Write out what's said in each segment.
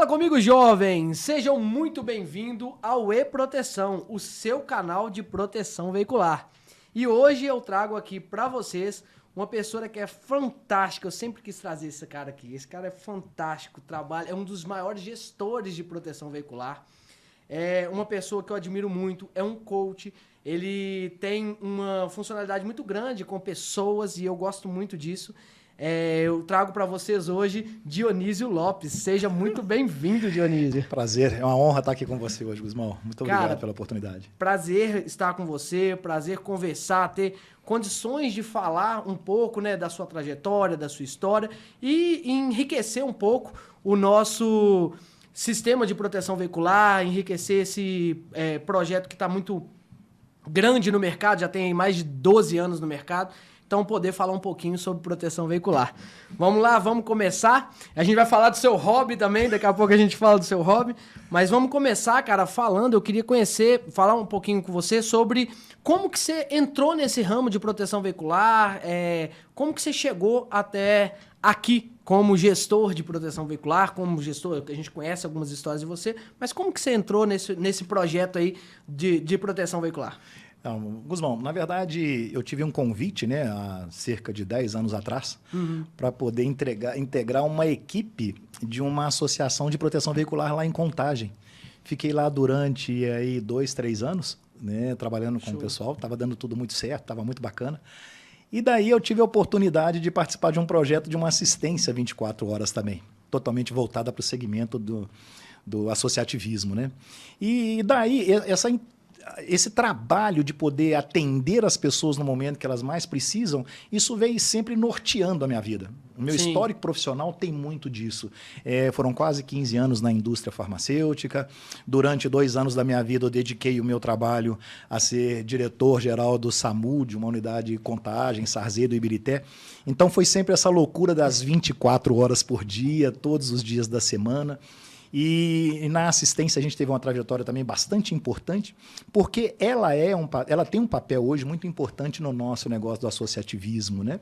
Fala comigo, jovens! Sejam muito bem-vindos ao E-Proteção, o seu canal de proteção veicular. E hoje eu trago aqui pra vocês uma pessoa que é fantástica. Eu sempre quis trazer esse cara aqui. Esse cara é fantástico, trabalha, é um dos maiores gestores de proteção veicular. É uma pessoa que eu admiro muito, é um coach. Ele tem uma funcionalidade muito grande com pessoas e eu gosto muito disso. Eu trago para vocês hoje Dionísio Lopes. Seja muito bem-vindo, Dionísio. Prazer, é uma honra estar aqui com você hoje, Guzmão. Muito obrigado pela oportunidade. Prazer estar com você, prazer conversar, ter condições de falar um pouco, né, da sua trajetória, da sua história e enriquecer um pouco o nosso sistema de proteção veicular, enriquecer esse projeto que está muito grande no mercado, já tem mais de 12 anos no mercado. Então, poder falar um pouquinho sobre proteção veicular. Vamos lá, vamos começar. A gente vai falar do seu hobby também, daqui a pouco a gente fala do seu hobby. Mas vamos começar, cara, falando, eu queria falar um pouquinho com você sobre como que você entrou nesse ramo de proteção veicular, como que você chegou até aqui como gestor de proteção veicular, como gestor, a gente conhece algumas histórias de você, mas como que você entrou nesse projeto aí de proteção veicular? Não, Guzmão, na verdade, eu tive um convite, né, há cerca de 10 anos atrás, para poder integrar uma equipe de uma associação de proteção veicular lá em Contagem. Fiquei lá durante aí 2, 3 anos, né, trabalhando com o pessoal, estava dando tudo muito certo, estava muito bacana. E daí eu tive a oportunidade de participar de um projeto de uma assistência 24 horas também, totalmente voltada para o segmento do associativismo, né? E daí esse trabalho de poder atender as pessoas no momento que elas mais precisam, isso veio sempre norteando a minha vida. O meu histórico profissional tem muito disso. Foram quase 15 anos na indústria farmacêutica. Durante 2 anos da minha vida, eu dediquei o meu trabalho a ser diretor-geral do SAMU, de uma unidade de Contagem, Sarzedo e Ibirité. Então, foi sempre essa loucura das 24 horas por dia, todos os dias da semana. E na assistência a gente teve uma trajetória também bastante importante, porque ela tem um papel hoje muito importante no nosso negócio do associativismo, né?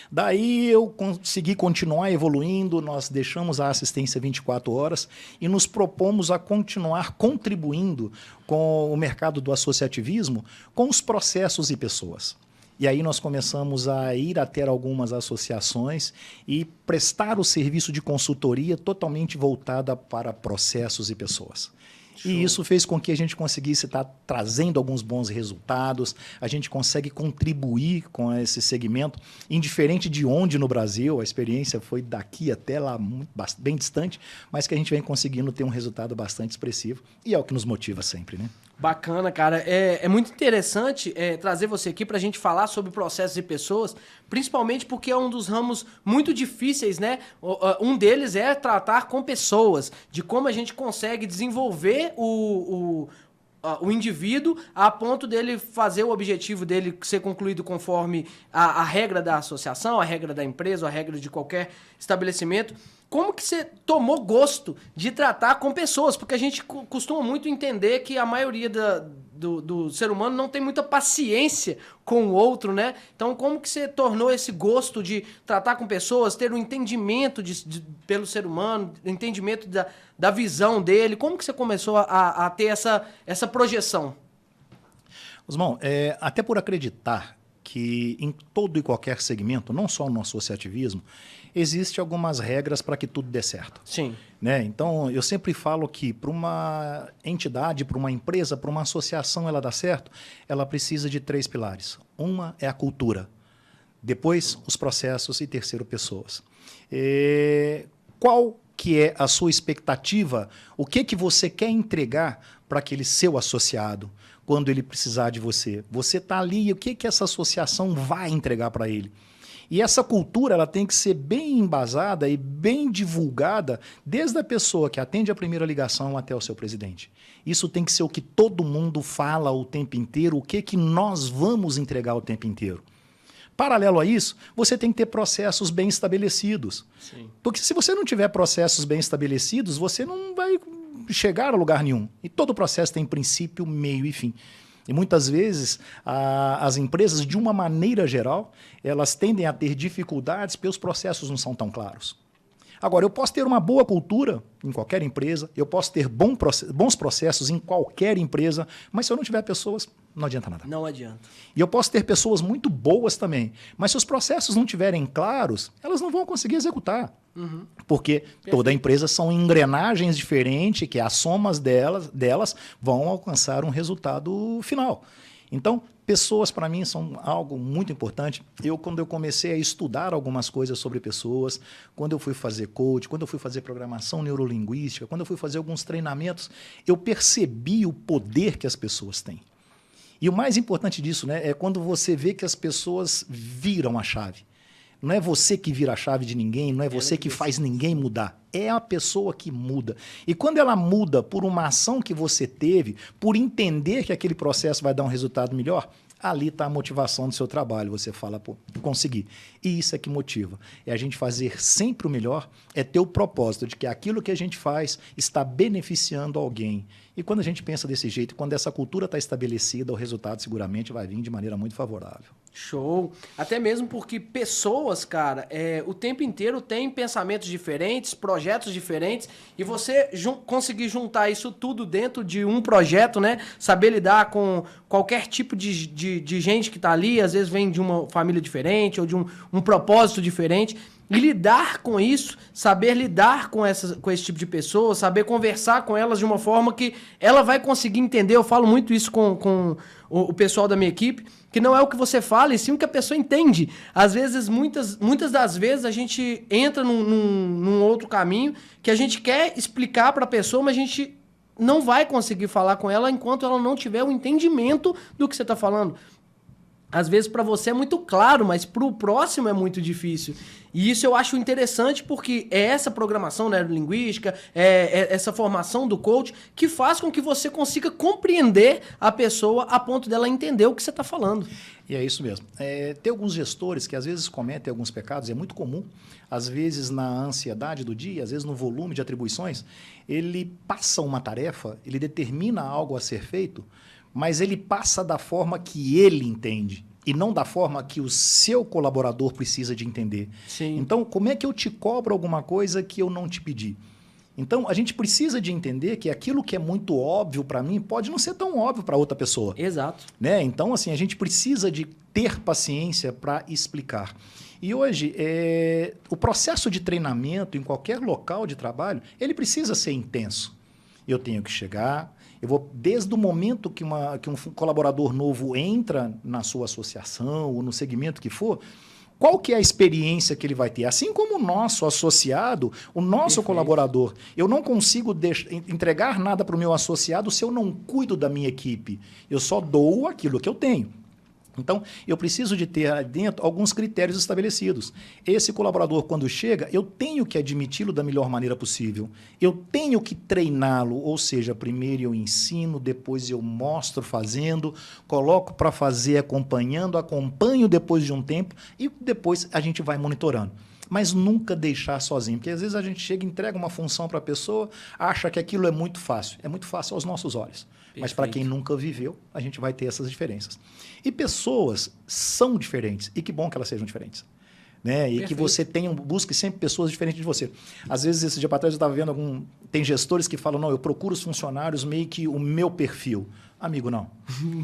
Daí eu consegui continuar evoluindo, nós deixamos a assistência 24 horas e nos propomos a continuar contribuindo com o mercado do associativismo, com os processos e pessoas. E aí nós começamos a ir até algumas associações e prestar o serviço de consultoria totalmente voltada para processos e pessoas. Show. E isso fez com que a gente conseguisse estar trazendo alguns bons resultados, a gente consegue contribuir com esse segmento, indiferente de onde no Brasil, a experiência foi daqui até lá, bem distante, mas que a gente vem conseguindo ter um resultado bastante expressivo e é o que nos motiva sempre, né? Bacana, cara. É muito interessante trazer você aqui para a gente falar sobre processos e pessoas, principalmente porque é um dos ramos muito difíceis, né? Um deles é tratar com pessoas, de como a gente consegue desenvolver o indivíduo a ponto dele fazer o objetivo dele ser concluído conforme a regra da associação, a regra da empresa, a regra de qualquer estabelecimento. Como que você tomou gosto de tratar com pessoas? Porque a gente costuma muito entender que a maioria do ser humano não tem muita paciência com o outro, né? Então, como que você tornou esse gosto de tratar com pessoas, ter um entendimento pelo ser humano, entendimento da visão dele? Como que você começou a ter essa projeção? Osmão, até por acreditar que em todo e qualquer segmento, não só no associativismo, existem algumas regras para que tudo dê certo. Sim. Né? Então, eu sempre falo que para uma entidade, para uma empresa, para uma associação ela dar certo, ela precisa de 3 pilares. Uma é a cultura, depois os processos e terceiro, pessoas. Qual que é a sua expectativa? O que você quer entregar para aquele seu associado quando ele precisar de você? Você está ali e o que essa associação vai entregar para ele? E essa cultura ela tem que ser bem embasada e bem divulgada desde a pessoa que atende a primeira ligação até o seu presidente. Isso tem que ser o que todo mundo fala o tempo inteiro, o que nós vamos entregar o tempo inteiro. Paralelo a isso, você tem que ter processos bem estabelecidos. Sim. Porque se você não tiver processos bem estabelecidos, você não vai chegar a lugar nenhum. E todo processo tem princípio, meio e fim. E muitas vezes as empresas, de uma maneira geral, elas tendem a ter dificuldades porque os processos não são tão claros. Agora, eu posso ter uma boa cultura em qualquer empresa, eu posso ter bons processos em qualquer empresa, mas se eu não tiver pessoas, não adianta nada. Não adianta. E eu posso ter pessoas muito boas também, mas se os processos não estiverem claros, elas não vão conseguir executar. Porque toda empresa são engrenagens diferentes, que as somas delas vão alcançar um resultado final. Então, pessoas para mim são algo muito importante. Quando eu comecei a estudar algumas coisas sobre pessoas, quando eu fui fazer coach, quando eu fui fazer programação neurolinguística, quando eu fui fazer alguns treinamentos, eu percebi o poder que as pessoas têm. E o mais importante disso, né, é quando você vê que as pessoas viram a chave. Não é você que vira a chave de ninguém, não é você que faz ninguém mudar. É a pessoa que muda. E quando ela muda por uma ação que você teve, por entender que aquele processo vai dar um resultado melhor, ali está a motivação do seu trabalho. Você fala, pô, consegui. E isso é que motiva. É a gente fazer sempre o melhor, é ter o propósito de que aquilo que a gente faz está beneficiando alguém. E quando a gente pensa desse jeito, quando essa cultura está estabelecida, o resultado seguramente vai vir de maneira muito favorável. Show. Até mesmo porque pessoas, cara, o tempo inteiro tem pensamentos diferentes, projetos diferentes, e você conseguir juntar isso tudo dentro de um projeto, né? Saber lidar com qualquer tipo de gente que tá ali, às vezes vem de uma família diferente ou de um propósito diferente. E lidar com isso, saber lidar com esse tipo de pessoa, saber conversar com elas de uma forma que ela vai conseguir entender. Eu falo muito isso com o pessoal da minha equipe, que não é o que você fala, e sim o que a pessoa entende. Às vezes, muitas das vezes, a gente entra num outro caminho que a gente quer explicar para a pessoa, mas a gente não vai conseguir falar com ela enquanto ela não tiver o entendimento do que você está falando. Às vezes para você é muito claro, mas para o próximo é muito difícil. E isso eu acho interessante porque é essa programação neurolinguística, é essa formação do coach que faz com que você consiga compreender a pessoa a ponto dela entender o que você está falando. E é isso mesmo. Tem alguns gestores que às vezes cometem alguns pecados, é muito comum, às vezes na ansiedade do dia, às vezes no volume de atribuições, ele passa uma tarefa, ele determina algo a ser feito, mas ele passa da forma que ele entende e não da forma que o seu colaborador precisa de entender. Sim. Então, como é que eu te cobro alguma coisa que eu não te pedi? Então, a gente precisa de entender que aquilo que é muito óbvio para mim pode não ser tão óbvio para outra pessoa. Exato. Né? Então, assim, a gente precisa de ter paciência para explicar. E hoje, o processo de treinamento em qualquer local de trabalho, ele precisa ser intenso. Eu tenho que chegar... Eu vou, desde o momento que um colaborador novo entra na sua associação ou no segmento que for, qual que é a experiência que ele vai ter? Assim como o nosso associado, o nosso colaborador, eu não consigo entregar nada para o meu associado se eu não cuido da minha equipe. Eu só dou aquilo que eu tenho. Então, eu preciso de ter ali dentro alguns critérios estabelecidos. Esse colaborador, quando chega, eu tenho que admiti-lo da melhor maneira possível. Eu tenho que treiná-lo, ou seja, primeiro eu ensino, depois eu mostro fazendo, coloco para fazer acompanhando, acompanho depois de um tempo e depois a gente vai monitorando. Mas nunca deixar sozinho, porque às vezes a gente chega e entrega uma função para a pessoa, acha que aquilo é muito fácil. É muito fácil aos nossos olhos. Perfeito. Mas para quem nunca viveu, a gente vai ter essas diferenças. E pessoas são diferentes, e que bom que elas sejam diferentes. Né? E que você busque sempre pessoas diferentes de você. Às vezes, esse dia para trás, eu estava vendo tem gestores que falam, não, eu procuro os funcionários meio que o meu perfil. Amigo, não.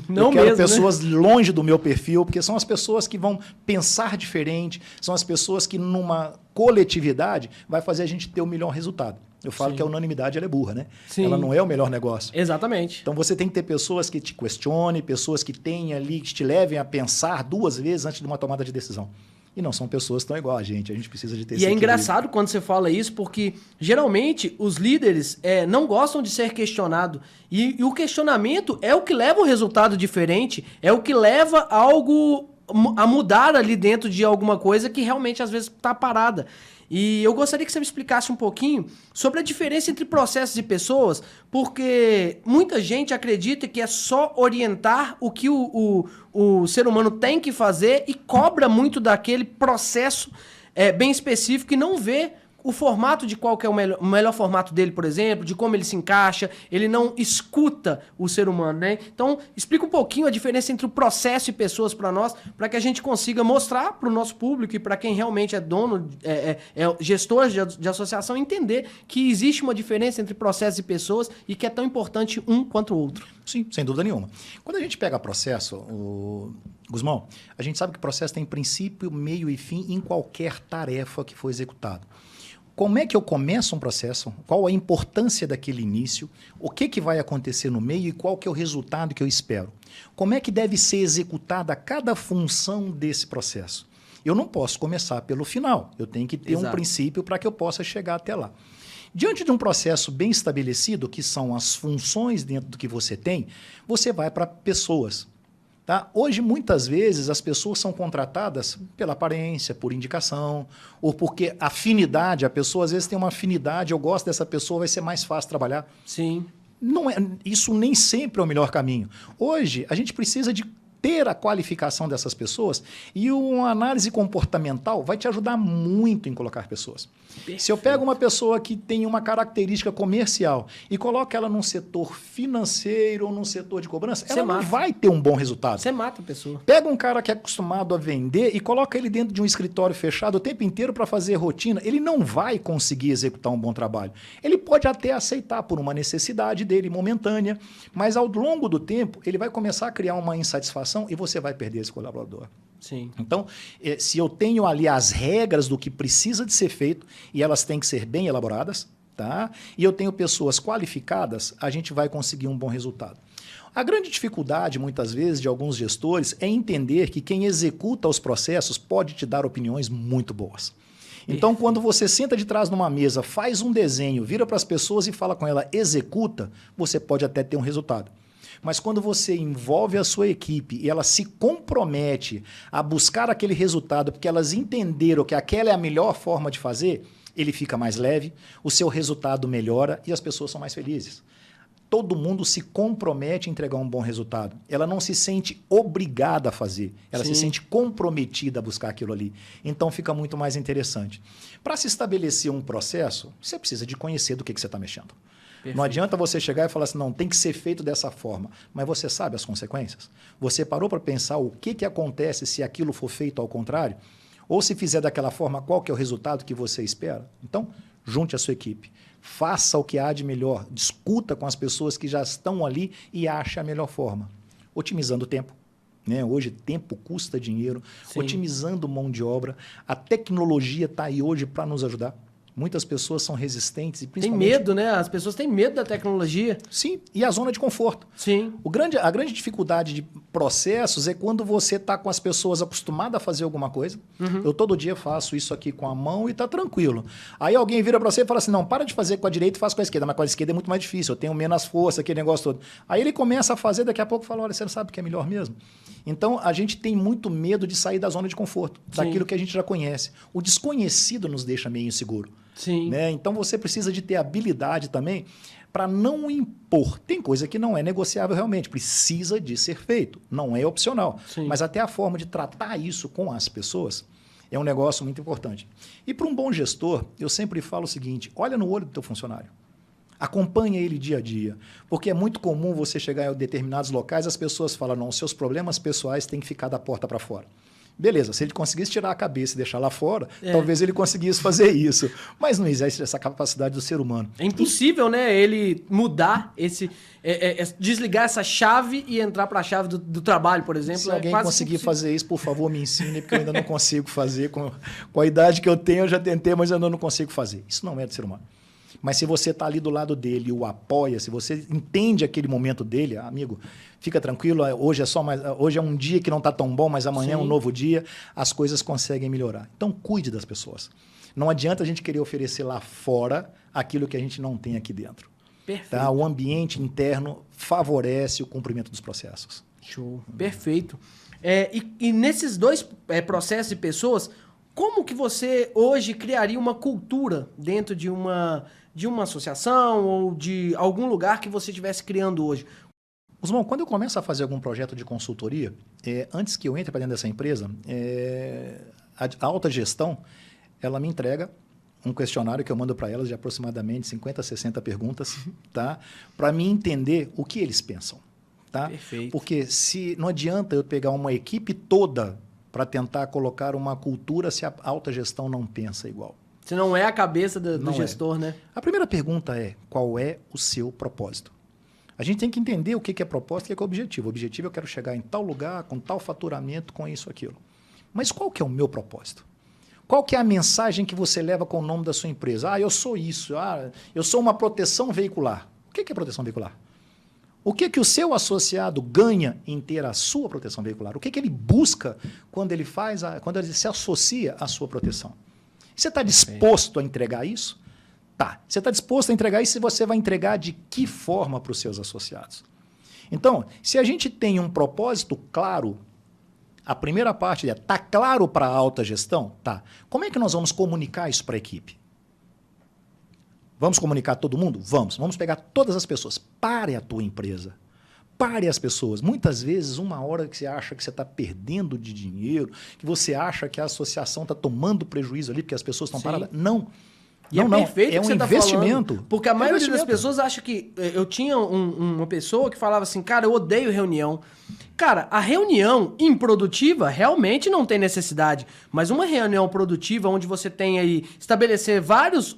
Não eu quero mesmo, pessoas né? longe do meu perfil, porque são as pessoas que vão pensar diferente, são as pessoas que, numa coletividade, vai fazer a gente ter o melhor resultado. Eu falo Sim. que a unanimidade ela é burra, né? Sim. Ela não é o melhor negócio. Exatamente. Então, você tem que ter pessoas que te questionem, pessoas que tenham ali, que te levem a pensar 2 vezes antes de uma tomada de decisão. E não são pessoas tão igual a gente precisa de ter esse E é equilíbrio. engraçado quando você fala isso, porque geralmente os líderes não gostam de ser questionados. E o questionamento é o que leva um resultado diferente, é o que leva algo a mudar ali dentro de alguma coisa que realmente às vezes está parada. E eu gostaria que você me explicasse um pouquinho sobre a diferença entre processos e pessoas, porque muita gente acredita que é só orientar o que o ser humano tem que fazer e cobra muito daquele processo bem específico e não vê o formato de qual que é o melhor formato dele, por exemplo, de como ele se encaixa, ele não escuta o ser humano, né? Então, explica um pouquinho a diferença entre o processo e pessoas para nós, para que a gente consiga mostrar para o nosso público e para quem realmente é dono, gestor de associação, entender que existe uma diferença entre processos e pessoas e que é tão importante um quanto o outro. Sim, sem dúvida nenhuma. Quando a gente pega processo, Gusmão, a gente sabe que processo tem princípio, meio e fim em qualquer tarefa que for executada. Como é que eu começo um processo? Qual a importância daquele início? O que vai acontecer no meio e qual que é o resultado que eu espero? Como é que deve ser executada cada função desse processo? Eu não posso começar pelo final. Eu tenho que ter um princípio para que eu possa chegar até lá. Diante de um processo bem estabelecido, que são as funções dentro do que você tem, você vai para pessoas. Tá? Hoje, muitas vezes, as pessoas são contratadas pela aparência, por indicação, ou porque afinidade, a pessoa às vezes tem uma afinidade, eu gosto dessa pessoa, vai ser mais fácil trabalhar. Sim. Não é, isso nem sempre é o melhor caminho. Hoje, a gente precisa de ter a qualificação dessas pessoas e uma análise comportamental vai te ajudar muito em colocar pessoas. Perfeito. Se eu pego uma pessoa que tem uma característica comercial e coloco ela num setor financeiro ou num setor de cobrança, ela não vai ter um bom resultado. Você mata a pessoa. Pega um cara que é acostumado a vender e coloca ele dentro de um escritório fechado o tempo inteiro para fazer rotina, ele não vai conseguir executar um bom trabalho. Ele pode até aceitar por uma necessidade dele momentânea, mas ao longo do tempo ele vai começar a criar uma insatisfação e você vai perder esse colaborador. Sim. Então, se eu tenho ali as regras do que precisa de ser feito e elas têm que ser bem elaboradas, tá? E eu tenho pessoas qualificadas, a gente vai conseguir um bom resultado. A grande dificuldade, muitas vezes, de alguns gestores é entender que quem executa os processos pode te dar opiniões muito boas. Então, quando você senta de trás numa mesa, faz um desenho, vira para as pessoas e fala com ela, executa, você pode até ter um resultado. Mas quando você envolve a sua equipe e ela se compromete a buscar aquele resultado porque elas entenderam que aquela é a melhor forma de fazer, ele fica mais leve, o seu resultado melhora e as pessoas são mais felizes. Todo mundo se compromete a entregar um bom resultado. Ela não se sente obrigada a fazer, ela se sente comprometida a buscar aquilo ali. Então fica muito mais interessante. Para se estabelecer um processo, você precisa de conhecer do que você está mexendo. Perfeito. Não adianta você chegar e falar assim, não, tem que ser feito dessa forma. Mas você sabe as consequências? Você parou para pensar o que acontece se aquilo for feito ao contrário? Ou se fizer daquela forma, qual que é o resultado que você espera? Então, junte a sua equipe. Faça o que há de melhor. Discuta com as pessoas que já estão ali e ache a melhor forma. Otimizando o tempo. Né? Hoje, tempo custa dinheiro. Sim. Otimizando mão de obra. A tecnologia está aí hoje para nos ajudar. Muitas pessoas são resistentes e principalmente... Tem medo, né? As pessoas têm medo da tecnologia. Sim, e a zona de conforto. Sim. A grande dificuldade de processos é quando você está com as pessoas acostumadas a fazer alguma coisa. Uhum. Eu todo dia faço isso aqui com a mão e está tranquilo. Aí alguém vira para você e fala assim, não, para de fazer com a direita e faz com a esquerda. Mas com a esquerda é muito mais difícil, eu tenho menos força, aquele negócio todo. Aí ele começa a fazer, daqui a pouco fala, olha, você não sabe o que é melhor mesmo? Então, a gente tem muito medo de sair da zona de conforto, daquilo que a gente já conhece. O desconhecido nos deixa meio inseguro. Sim. Né? Então, você precisa de ter habilidade também para não impor. Tem coisa que não é negociável realmente, precisa de ser feito, não é opcional. Sim. Mas até a forma de tratar isso com as pessoas é um negócio muito importante. E para um bom gestor, eu sempre falo o seguinte, olha no olho do teu funcionário. Acompanha ele dia a dia, porque é muito comum você chegar em determinados locais, as pessoas falam, não, seus problemas pessoais têm que ficar da porta para fora. Beleza, se ele conseguisse tirar a cabeça e deixar lá fora, talvez ele conseguisse fazer isso. Mas não existe essa capacidade do ser humano. É impossível, né? Ele mudar desligar essa chave e entrar para a chave do trabalho, por exemplo. Se alguém conseguir fazer isso, por favor, me ensine, porque eu ainda não consigo fazer. Com a idade que eu tenho, eu já tentei, mas eu ainda não consigo fazer. Isso não é do ser humano. Mas se você está ali do lado dele e o apoia, se você entende aquele momento dele, amigo, fica tranquilo, hoje é um dia que não está tão bom, mas amanhã é um novo dia, as coisas conseguem melhorar. Então, cuide das pessoas. Não adianta a gente querer oferecer lá fora aquilo que a gente não tem aqui dentro. Perfeito. Tá? O ambiente interno favorece o cumprimento dos processos. Show. Perfeito. E nesses dois processos e pessoas, como que você hoje criaria uma cultura dentro de uma associação ou de algum lugar que você estivesse criando hoje? Osmão, quando eu começo a fazer algum projeto de consultoria, antes que eu entre para dentro dessa empresa, a alta gestão, ela me entrega um questionário que eu mando para elas de aproximadamente 50, 60 perguntas, tá? Para mim entender o que eles pensam. Tá? Perfeito. Porque não adianta eu pegar uma equipe toda para tentar colocar uma cultura se a alta gestão não pensa igual. Se não é a cabeça do gestor, né? A primeira pergunta é, qual é o seu propósito? A gente tem que entender o que é propósito e o que é objetivo. O objetivo, eu quero chegar em tal lugar, com tal faturamento, com isso, aquilo. Mas qual que é o meu propósito? Qual que é a mensagem que você leva com o nome da sua empresa? Ah, eu sou isso. Ah, eu sou uma proteção veicular. O que é proteção veicular? O que o seu associado ganha em ter a sua proteção veicular? O que ele busca quando ele se associa à sua proteção? Você está disposto a entregar isso? Tá. Você está disposto a entregar isso e você vai entregar de que forma para os seus associados? Então, se a gente tem um propósito claro, a primeira parte é, está claro para a alta gestão? Tá. Como é que nós vamos comunicar isso para a equipe? Vamos comunicar todo mundo? Vamos. Vamos pegar todas as pessoas. Pare a tua empresa. Pare as pessoas. Muitas vezes, uma hora que você acha que você está perdendo de dinheiro, que você acha que a associação está tomando prejuízo ali porque as pessoas estão paradas. Não. E não, perfeito é um investimento. Porque a maioria das pessoas acha que... Eu tinha uma pessoa que falava assim, cara, eu odeio reunião. Cara, a reunião improdutiva realmente não tem necessidade. Mas uma reunião produtiva, onde você tem aí estabelecer vários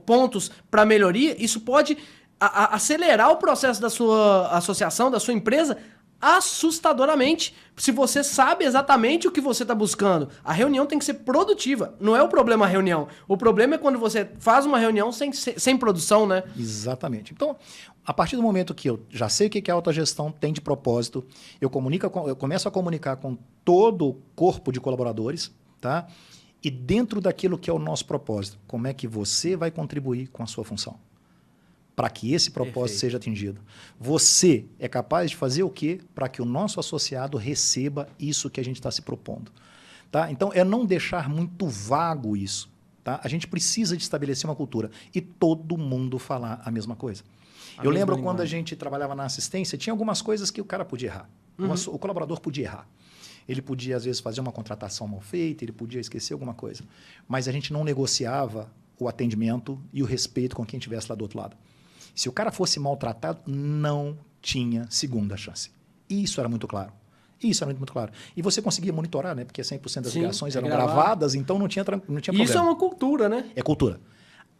pontos para melhoria, isso pode acelerar o processo da sua associação, da sua empresa, assustadoramente, se você sabe exatamente o que você está buscando. A reunião tem que ser produtiva. Não é o problema a reunião. O problema é quando você faz uma reunião sem produção, né? Exatamente. Então, a partir do momento que eu já sei o que a autogestão tem de propósito, eu começo a comunicar com todo o corpo de colaboradores, tá? E dentro daquilo que é o nosso propósito, como é que você vai contribuir com a sua função? Para que esse propósito seja atingido. Você é capaz de fazer o quê para que o nosso associado receba isso que a gente está se propondo? Tá? Então, é não deixar muito vago isso. Tá? A gente precisa de estabelecer uma cultura e todo mundo falar a mesma coisa. Eu lembro quando a gente trabalhava na assistência, tinha algumas coisas que o cara podia errar. O colaborador podia errar. Ele podia, às vezes, fazer uma contratação mal feita, ele podia esquecer alguma coisa. Mas a gente não negociava o atendimento e o respeito com quem estivesse lá do outro lado. Se o cara fosse maltratado, não tinha segunda chance. Isso era muito claro. Isso era muito claro. E você conseguia monitorar, né? Porque 100% das ligações eram gravadas, então não tinha problema. Isso é uma cultura, né? É cultura.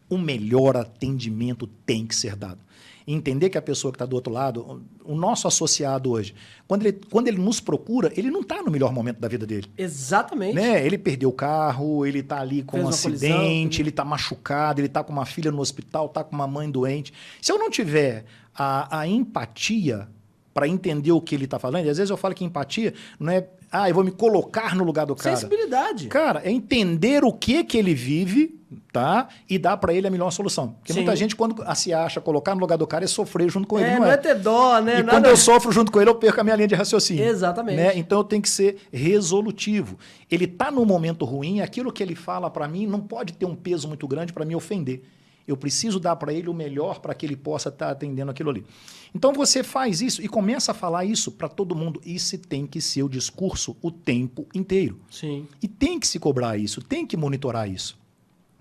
O melhor atendimento tem que ser dado. Entender que a pessoa que está do outro lado, o nosso associado hoje, quando ele nos procura, ele não está no melhor momento da vida dele. Exatamente. Né? Ele perdeu o carro, ele está ali com um acidente, ele está machucado, ele está com uma filha no hospital, está com uma mãe doente. Se eu não tiver a empatia para entender o que ele está falando, e às vezes eu falo que empatia não é, eu vou me colocar no lugar do cara. Sensibilidade. Cara, é entender o que ele vive, tá? E dar para ele a melhor solução. Porque muita gente, quando se acha colocar no lugar do cara, é sofrer junto com ele. Não é ter dó, né? E quando eu sofro junto com ele, eu perco a minha linha de raciocínio. Exatamente. Né? Então eu tenho que ser resolutivo. Ele está num momento ruim, aquilo que ele fala para mim não pode ter um peso muito grande para me ofender. Eu preciso dar para ele o melhor para que ele possa estar atendendo aquilo ali. Então você faz isso e começa a falar isso para todo mundo. Isso tem que ser o discurso o tempo inteiro. Sim. E tem que se cobrar isso, tem que monitorar isso.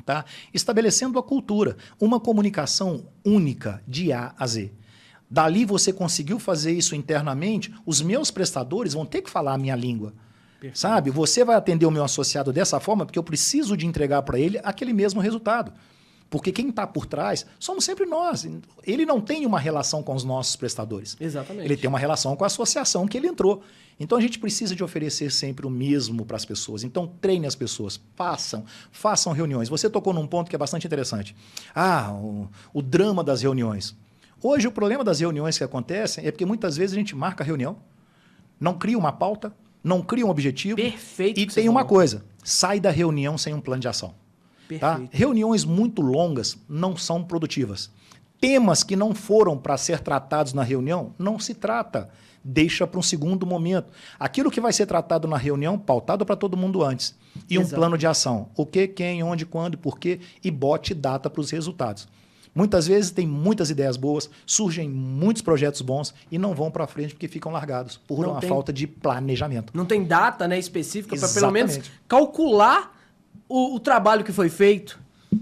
Tá? Estabelecendo a cultura, uma comunicação única de A a Z. Dali você conseguiu fazer isso internamente, os meus prestadores vão ter que falar a minha língua. Perfeito. Sabe? Você vai atender o meu associado dessa forma porque eu preciso de entregar para ele aquele mesmo resultado. Porque quem está por trás somos sempre nós. Ele não tem uma relação com os nossos prestadores. Exatamente. Ele tem uma relação com a associação que ele entrou. Então, a gente precisa de oferecer sempre o mesmo para as pessoas. Então, treine as pessoas, façam reuniões. Você tocou num ponto que é bastante interessante. O drama das reuniões. Hoje, o problema das reuniões que acontecem é porque muitas vezes a gente marca a reunião, não cria uma pauta, não cria um objetivo. Perfeito. E tem uma coisa, sai da reunião sem um plano de ação. Tá? Reuniões muito longas não são produtivas. Temas que não foram para ser tratados na reunião, não se trata. Deixa para um segundo momento. Aquilo que vai ser tratado na reunião, pautado para todo mundo antes. E um plano de ação. O que, quem, onde, quando, por quê. E bote data para os resultados. Muitas vezes tem muitas ideias boas, surgem muitos projetos bons e não vão para frente porque ficam largados por uma falta de planejamento. Não tem data, né, específica para pelo menos calcular o trabalho que foi feito.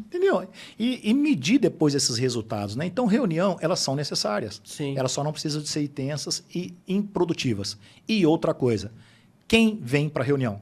Entendeu? E medir depois esses resultados, né? Então, reunião, elas são necessárias. Sim. Elas só não precisam de ser intensas e improdutivas. E outra coisa, quem vem para a reunião?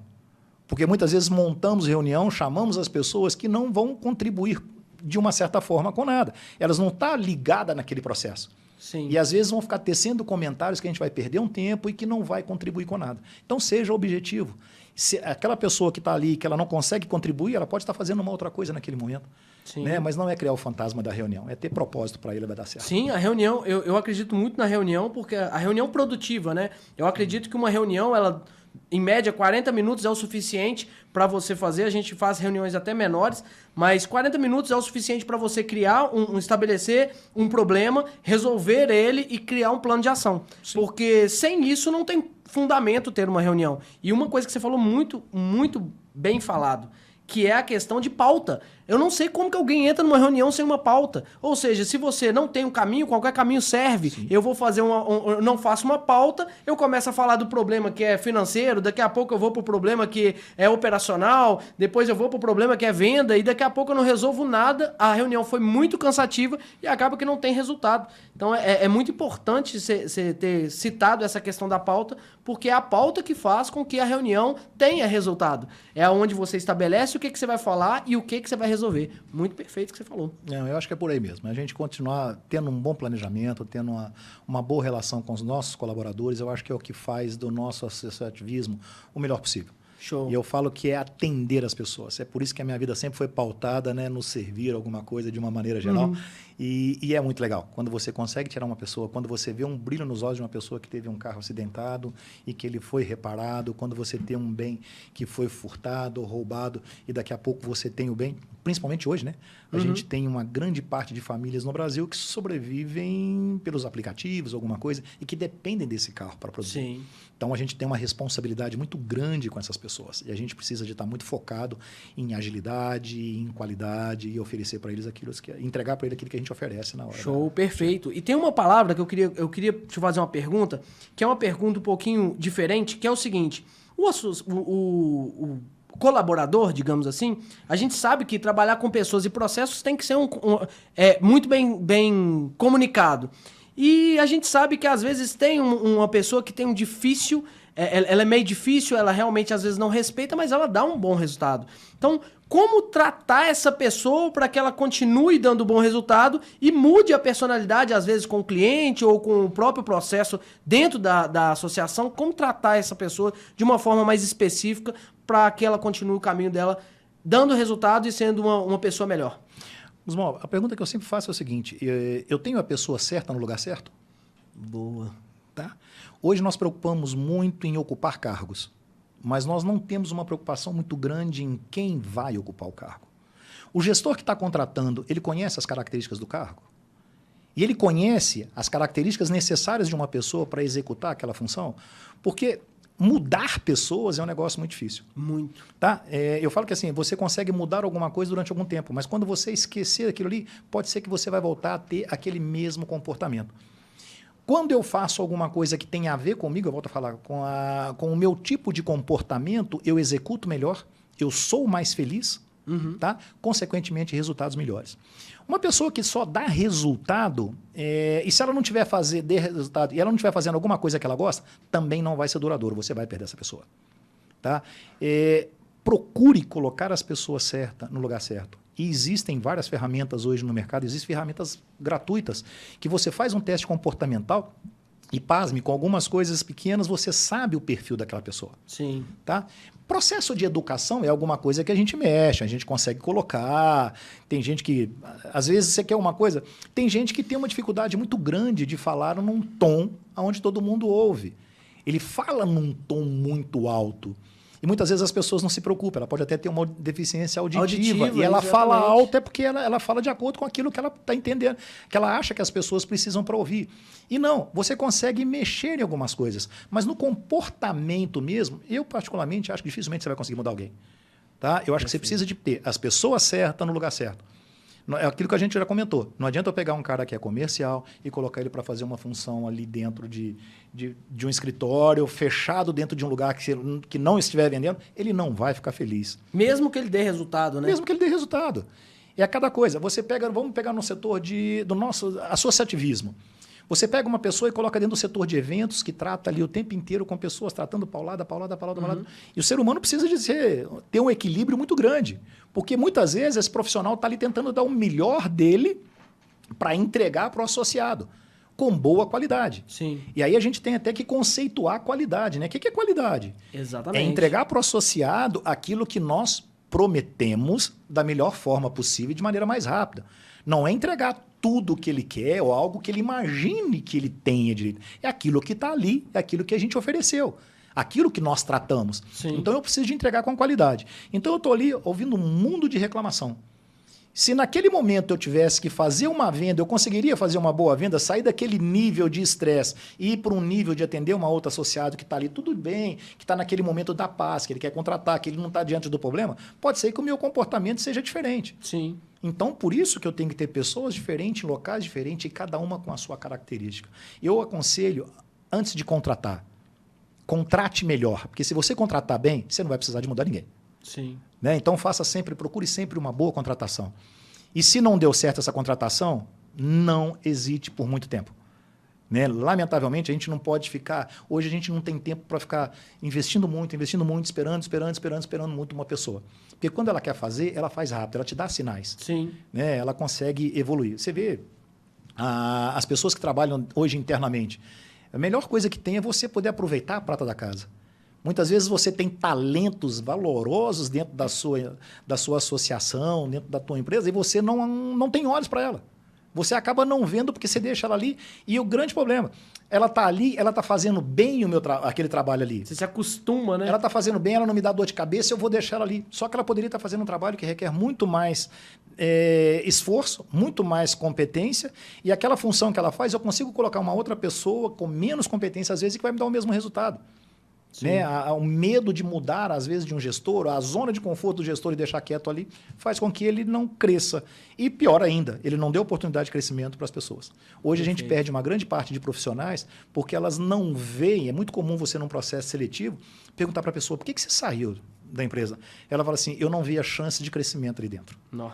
Porque muitas vezes montamos reunião, chamamos as pessoas que não vão contribuir de uma certa forma com nada. Elas não estão ligadas naquele processo. Sim. E às vezes vão ficar tecendo comentários que a gente vai perder um tempo e que não vai contribuir com nada. Então, seja objetivo. Se aquela pessoa que está ali, que ela não consegue contribuir, ela pode estar fazendo uma outra coisa naquele momento. Sim. Né? Mas não é criar o fantasma da reunião, é ter propósito para ele, vai dar certo. Sim, a reunião, eu acredito muito na reunião, porque a reunião produtiva, né? Eu acredito que uma reunião, ela, em média, 40 minutos é o suficiente para você fazer. A gente faz reuniões até menores, mas 40 minutos é o suficiente para você criar, estabelecer um problema, resolver ele e criar um plano de ação. Sim. Porque sem isso não tem fundamento ter uma reunião. E uma coisa que você falou muito, muito bem falado, que é a questão de pauta. Eu não sei como que alguém entra numa reunião sem uma pauta. Ou seja, se você não tem um caminho, qualquer caminho serve. Sim. Eu vou fazer eu não faço uma pauta, eu começo a falar do problema que é financeiro, daqui a pouco eu vou pro problema que é operacional, depois eu vou pro problema que é venda, e daqui a pouco eu não resolvo nada, a reunião foi muito cansativa e acaba que não tem resultado. Então é muito importante você ter citado essa questão da pauta, porque é a pauta que faz com que a reunião tenha resultado. É onde você estabelece o que você vai falar e o que você vai resolver. Muito perfeito o que você falou. Não, eu acho que é por aí mesmo. A gente continuar tendo um bom planejamento, tendo uma boa relação com os nossos colaboradores, eu acho que é o que faz do nosso associativismo o melhor possível. Show. E eu falo que é atender as pessoas. É por isso que a minha vida sempre foi pautada, né, no servir alguma coisa de uma maneira geral. E é muito legal. Quando você consegue tirar uma pessoa, quando você vê um brilho nos olhos de uma pessoa que teve um carro acidentado e que ele foi reparado, quando você tem um bem que foi furtado ou roubado e daqui a pouco você tem o bem, principalmente hoje, né? A gente tem uma grande parte de famílias no Brasil que sobrevivem pelos aplicativos, alguma coisa, e que dependem desse carro para produzir. Sim. Então, a gente tem uma responsabilidade muito grande com essas pessoas. E a gente precisa de estar muito focado em agilidade, em qualidade e oferecer para eles aquilo, entregar para eles aquilo que a gente oferece na hora. Show, perfeito. E tem uma palavra que eu queria te fazer uma pergunta, que é uma pergunta um pouquinho diferente, que é o seguinte: o colaborador, digamos assim, a gente sabe que trabalhar com pessoas e processos tem que ser muito bem comunicado. E a gente sabe que às vezes tem uma pessoa que tem um difícil, ela é meio difícil, ela realmente às vezes não respeita, mas ela dá um bom resultado. Então, como tratar essa pessoa para que ela continue dando bom resultado e mude a personalidade, às vezes com o cliente ou com o próprio processo dentro da associação? Como tratar essa pessoa de uma forma mais específica para que ela continue o caminho dela dando resultado e sendo uma pessoa melhor? Gusmão, a pergunta que eu sempre faço é o seguinte: eu tenho a pessoa certa no lugar certo? Boa. Tá? Hoje nós preocupamos muito em ocupar cargos, mas nós não temos uma preocupação muito grande em quem vai ocupar o cargo. O gestor que está contratando, ele conhece as características do cargo? E ele conhece as características necessárias de uma pessoa para executar aquela função? Porque mudar pessoas é um negócio muito difícil. Muito. Tá? Eu falo que assim, você consegue mudar alguma coisa durante algum tempo, mas quando você esquecer aquilo ali, pode ser que você vai voltar a ter aquele mesmo comportamento. Quando eu faço alguma coisa que tem a ver comigo, eu volto a falar, com o meu tipo de comportamento, eu executo melhor, eu sou mais feliz, tá? Consequentemente, resultados melhores. Uma pessoa que só dá resultado, e se ela não tiver resultado e ela não estiver fazendo alguma coisa que ela gosta, também não vai ser duradouro, você vai perder essa pessoa. Tá? Procure colocar as pessoas certas no lugar certo. E existem várias ferramentas hoje no mercado, existem ferramentas gratuitas, que você faz um teste comportamental e, pasme, com algumas coisas pequenas, você sabe o perfil daquela pessoa. Sim. Tá? Processo de educação é alguma coisa que a gente mexe, a gente consegue colocar. Tem gente que, às vezes, você quer uma coisa, tem gente que tem uma dificuldade muito grande de falar num tom onde todo mundo ouve. Ele fala num tom muito alto. E muitas vezes as pessoas não se preocupam, ela pode até ter uma deficiência auditiva e ela fala alto é porque ela fala de acordo com aquilo que ela está entendendo, que ela acha que as pessoas precisam para ouvir. E não, você consegue mexer em algumas coisas, mas no comportamento mesmo, eu particularmente acho que dificilmente você vai conseguir mudar alguém. Tá? Eu acho que você precisa de ter as pessoas certas no lugar certo. É aquilo que a gente já comentou. Não adianta eu pegar um cara que é comercial e colocar ele para fazer uma função ali dentro de um escritório, fechado dentro de um lugar que não estiver vendendo, ele não vai ficar feliz. Mesmo que ele dê resultado, né? Mesmo que ele dê resultado. É a cada coisa. Você pega, vamos pegar no setor do nosso associativismo. Você pega uma pessoa e coloca dentro do setor de eventos, que trata ali o tempo inteiro com pessoas, tratando paulada. E o ser humano precisa ter um equilíbrio muito grande. Porque muitas vezes esse profissional está ali tentando dar o melhor dele para entregar para o associado, com boa qualidade. Sim. E aí a gente tem até que conceituar a qualidade, né? O que é qualidade? Exatamente. É entregar para o associado aquilo que nós prometemos da melhor forma possível e de maneira mais rápida. Não é entregar tudo o que ele quer ou algo que ele imagine que ele tenha direito. É aquilo que está ali, é aquilo que a gente ofereceu. Aquilo que nós tratamos. Sim. Então eu preciso de entregar com qualidade. Então eu estou ali ouvindo um mundo de reclamação. Se naquele momento eu tivesse que fazer uma venda, eu conseguiria fazer uma boa venda, sair daquele nível de estresse e ir para um nível de atender uma outra associado que está ali tudo bem, que está naquele momento da paz, que ele quer contratar, que ele não está diante do problema, pode ser que o meu comportamento seja diferente. Sim. Então, por isso que eu tenho que ter pessoas diferentes, em locais diferentes, e cada uma com a sua característica. Eu aconselho, antes de contratar, contrate melhor, porque se você contratar bem, você não vai precisar de mudar ninguém. Sim. Né? Então, procure sempre uma boa contratação. E se não deu certo essa contratação, não hesite por muito tempo. Né? Lamentavelmente, a gente não pode ficar... Hoje a gente não tem tempo para ficar investindo muito, esperando muito uma pessoa. Porque quando ela quer fazer, ela faz rápido, ela te dá sinais. Sim. Né? Ela consegue evoluir. Você vê as pessoas que trabalham hoje internamente. A melhor coisa que tem é você poder aproveitar a prata da casa. Muitas vezes você tem talentos valorosos dentro da sua associação, dentro da tua empresa, e você não tem olhos para ela. Você acaba não vendo porque você deixa ela ali. E o grande problema, ela está ali, ela está fazendo bem aquele trabalho ali. Você se acostuma, né? Ela está fazendo bem, ela não me dá dor de cabeça, eu vou deixar ela ali. Só que ela poderia estar fazendo um trabalho que requer muito mais esforço, muito mais competência, e aquela função que ela faz, eu consigo colocar uma outra pessoa com menos competência, às vezes, que vai me dar o mesmo resultado. Né? O medo de mudar, às vezes, de um gestor, a zona de conforto do gestor e deixar quieto ali, faz com que ele não cresça. E pior ainda, ele não dê oportunidade de crescimento para as pessoas. Hoje a gente perde uma grande parte de profissionais porque elas não veem, é muito comum você, num processo seletivo, perguntar para a pessoa, por que você saiu da empresa? Ela fala assim, eu não vi a chance de crescimento ali dentro. Não.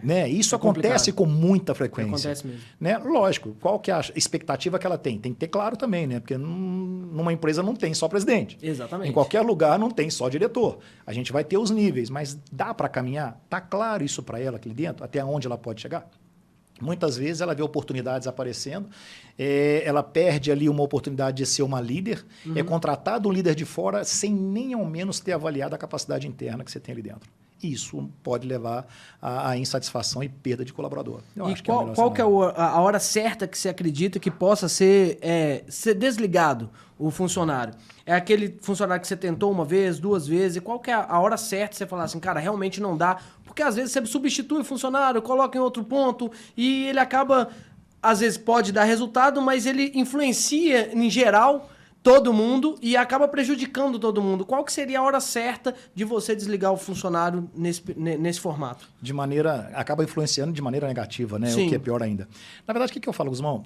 Né? Isso acontece com muita frequência. Acontece mesmo. Né? Lógico, qual que é a expectativa que ela tem? Tem que ter claro também, né? Porque numa empresa não tem só presidente. Exatamente. Em qualquer lugar não tem só diretor. A gente vai ter os níveis, mas dá para caminhar? Está claro isso para ela aqui dentro? Até onde ela pode chegar? Muitas vezes ela vê oportunidades aparecendo, ela perde ali uma oportunidade de ser uma líder, é contratado um líder de fora sem nem ao menos ter avaliado a capacidade interna que você tem ali dentro. Isso pode levar à insatisfação e perda de colaborador. E qual que é a hora certa que você acredita que possa ser desligado o funcionário? É aquele funcionário que você tentou uma vez, duas vezes, e qual que é a hora certa de você falar assim, cara, realmente não dá? Porque às vezes você substitui o funcionário, coloca em outro ponto, e ele acaba, às vezes pode dar resultado, mas ele influencia, em geral, todo mundo e acaba prejudicando todo mundo. Qual que seria a hora certa de você desligar o funcionário nesse formato? Acaba influenciando de maneira negativa, né? Sim. O que é pior ainda. Na verdade, o que eu falo, Guzmão?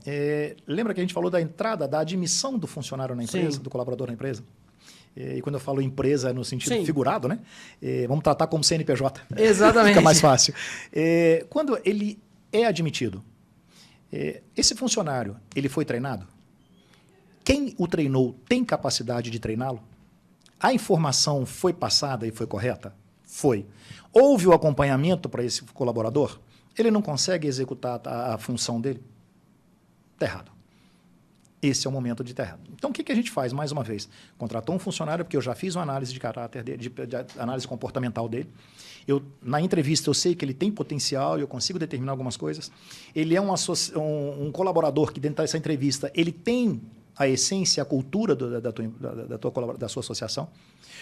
Lembra que a gente falou da entrada, da admissão do funcionário na empresa, Sim. do colaborador na empresa? E quando eu falo empresa, é no sentido Sim. figurado, né? Vamos tratar como CNPJ. Exatamente. Fica mais fácil. Quando ele é admitido, esse funcionário, ele foi treinado? Quem o treinou tem capacidade de treiná-lo? A informação foi passada e foi correta? Foi. Houve o acompanhamento para esse colaborador? Ele não consegue executar a função dele? Está errado. Esse é o momento de estar errado. Então, o que a gente faz, mais uma vez? Contratou um funcionário, porque eu já fiz uma análise de caráter dele, de análise comportamental dele. Na entrevista, eu sei que ele tem potencial e eu consigo determinar algumas coisas. Ele é um colaborador que, dentro dessa entrevista, ele tem a essência, a cultura da sua associação,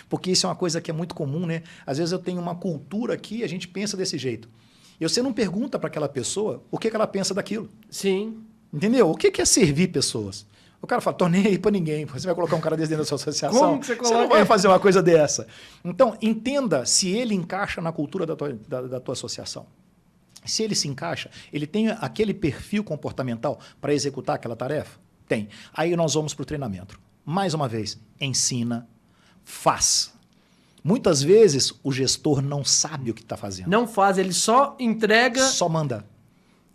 porque isso é uma coisa que é muito comum, né? Às vezes eu tenho uma cultura aqui, a gente pensa desse jeito. E você não pergunta para aquela pessoa o que ela pensa daquilo. Sim. Entendeu? O que é servir pessoas? O cara fala, tô nem aí para ninguém. Você vai colocar um cara desse dentro da sua associação? Como que você coloca? Você não vai fazer uma coisa dessa. Então, entenda se ele encaixa na cultura da tua associação. Se ele se encaixa, ele tem aquele perfil comportamental para executar aquela tarefa? Tem. Aí nós vamos para o treinamento. Mais uma vez, ensina, faz. Muitas vezes o gestor não sabe o que está fazendo. Não faz, ele só entrega... Só manda.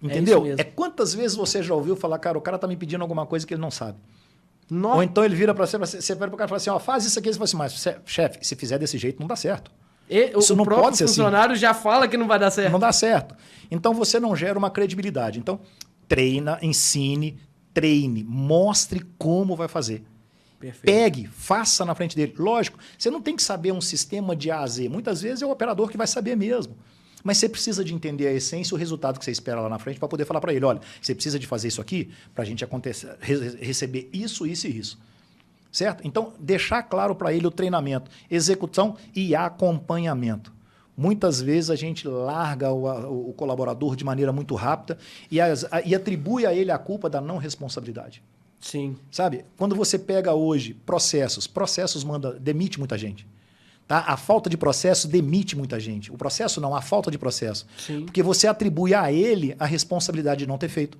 Entendeu? isso mesmo. Quantas vezes você já ouviu falar, cara, o cara tá me pedindo alguma coisa que ele não sabe. Nossa. Ou então ele vira para você vira pro cara e fala assim, ó, faz isso aqui. Você fala assim, mas chefe, se fizer desse jeito não dá certo. Isso não pode ser assim. O funcionário já fala que não vai dar certo. Não dá certo. Então você não gera uma credibilidade. Então treina, ensine, treine, mostre como vai fazer. Perfeito. Pegue, faça na frente dele. Lógico, você não tem que saber um sistema de A a Z. Muitas vezes é o operador que vai saber mesmo. Mas você precisa de entender a essência e o resultado que você espera lá na frente para poder falar para ele, olha, você precisa de fazer isso aqui para a gente receber isso, isso e isso. Certo? Então, deixar claro para ele o treinamento, execução e acompanhamento. Muitas vezes a gente larga o colaborador de maneira muito rápida e atribui a ele a culpa da não responsabilidade. Sim. Sabe? Quando você pega hoje processos demite muita gente. Tá? A falta de processo demite muita gente. O processo não, a falta de processo. Sim. Porque você atribui a ele a responsabilidade de não ter feito.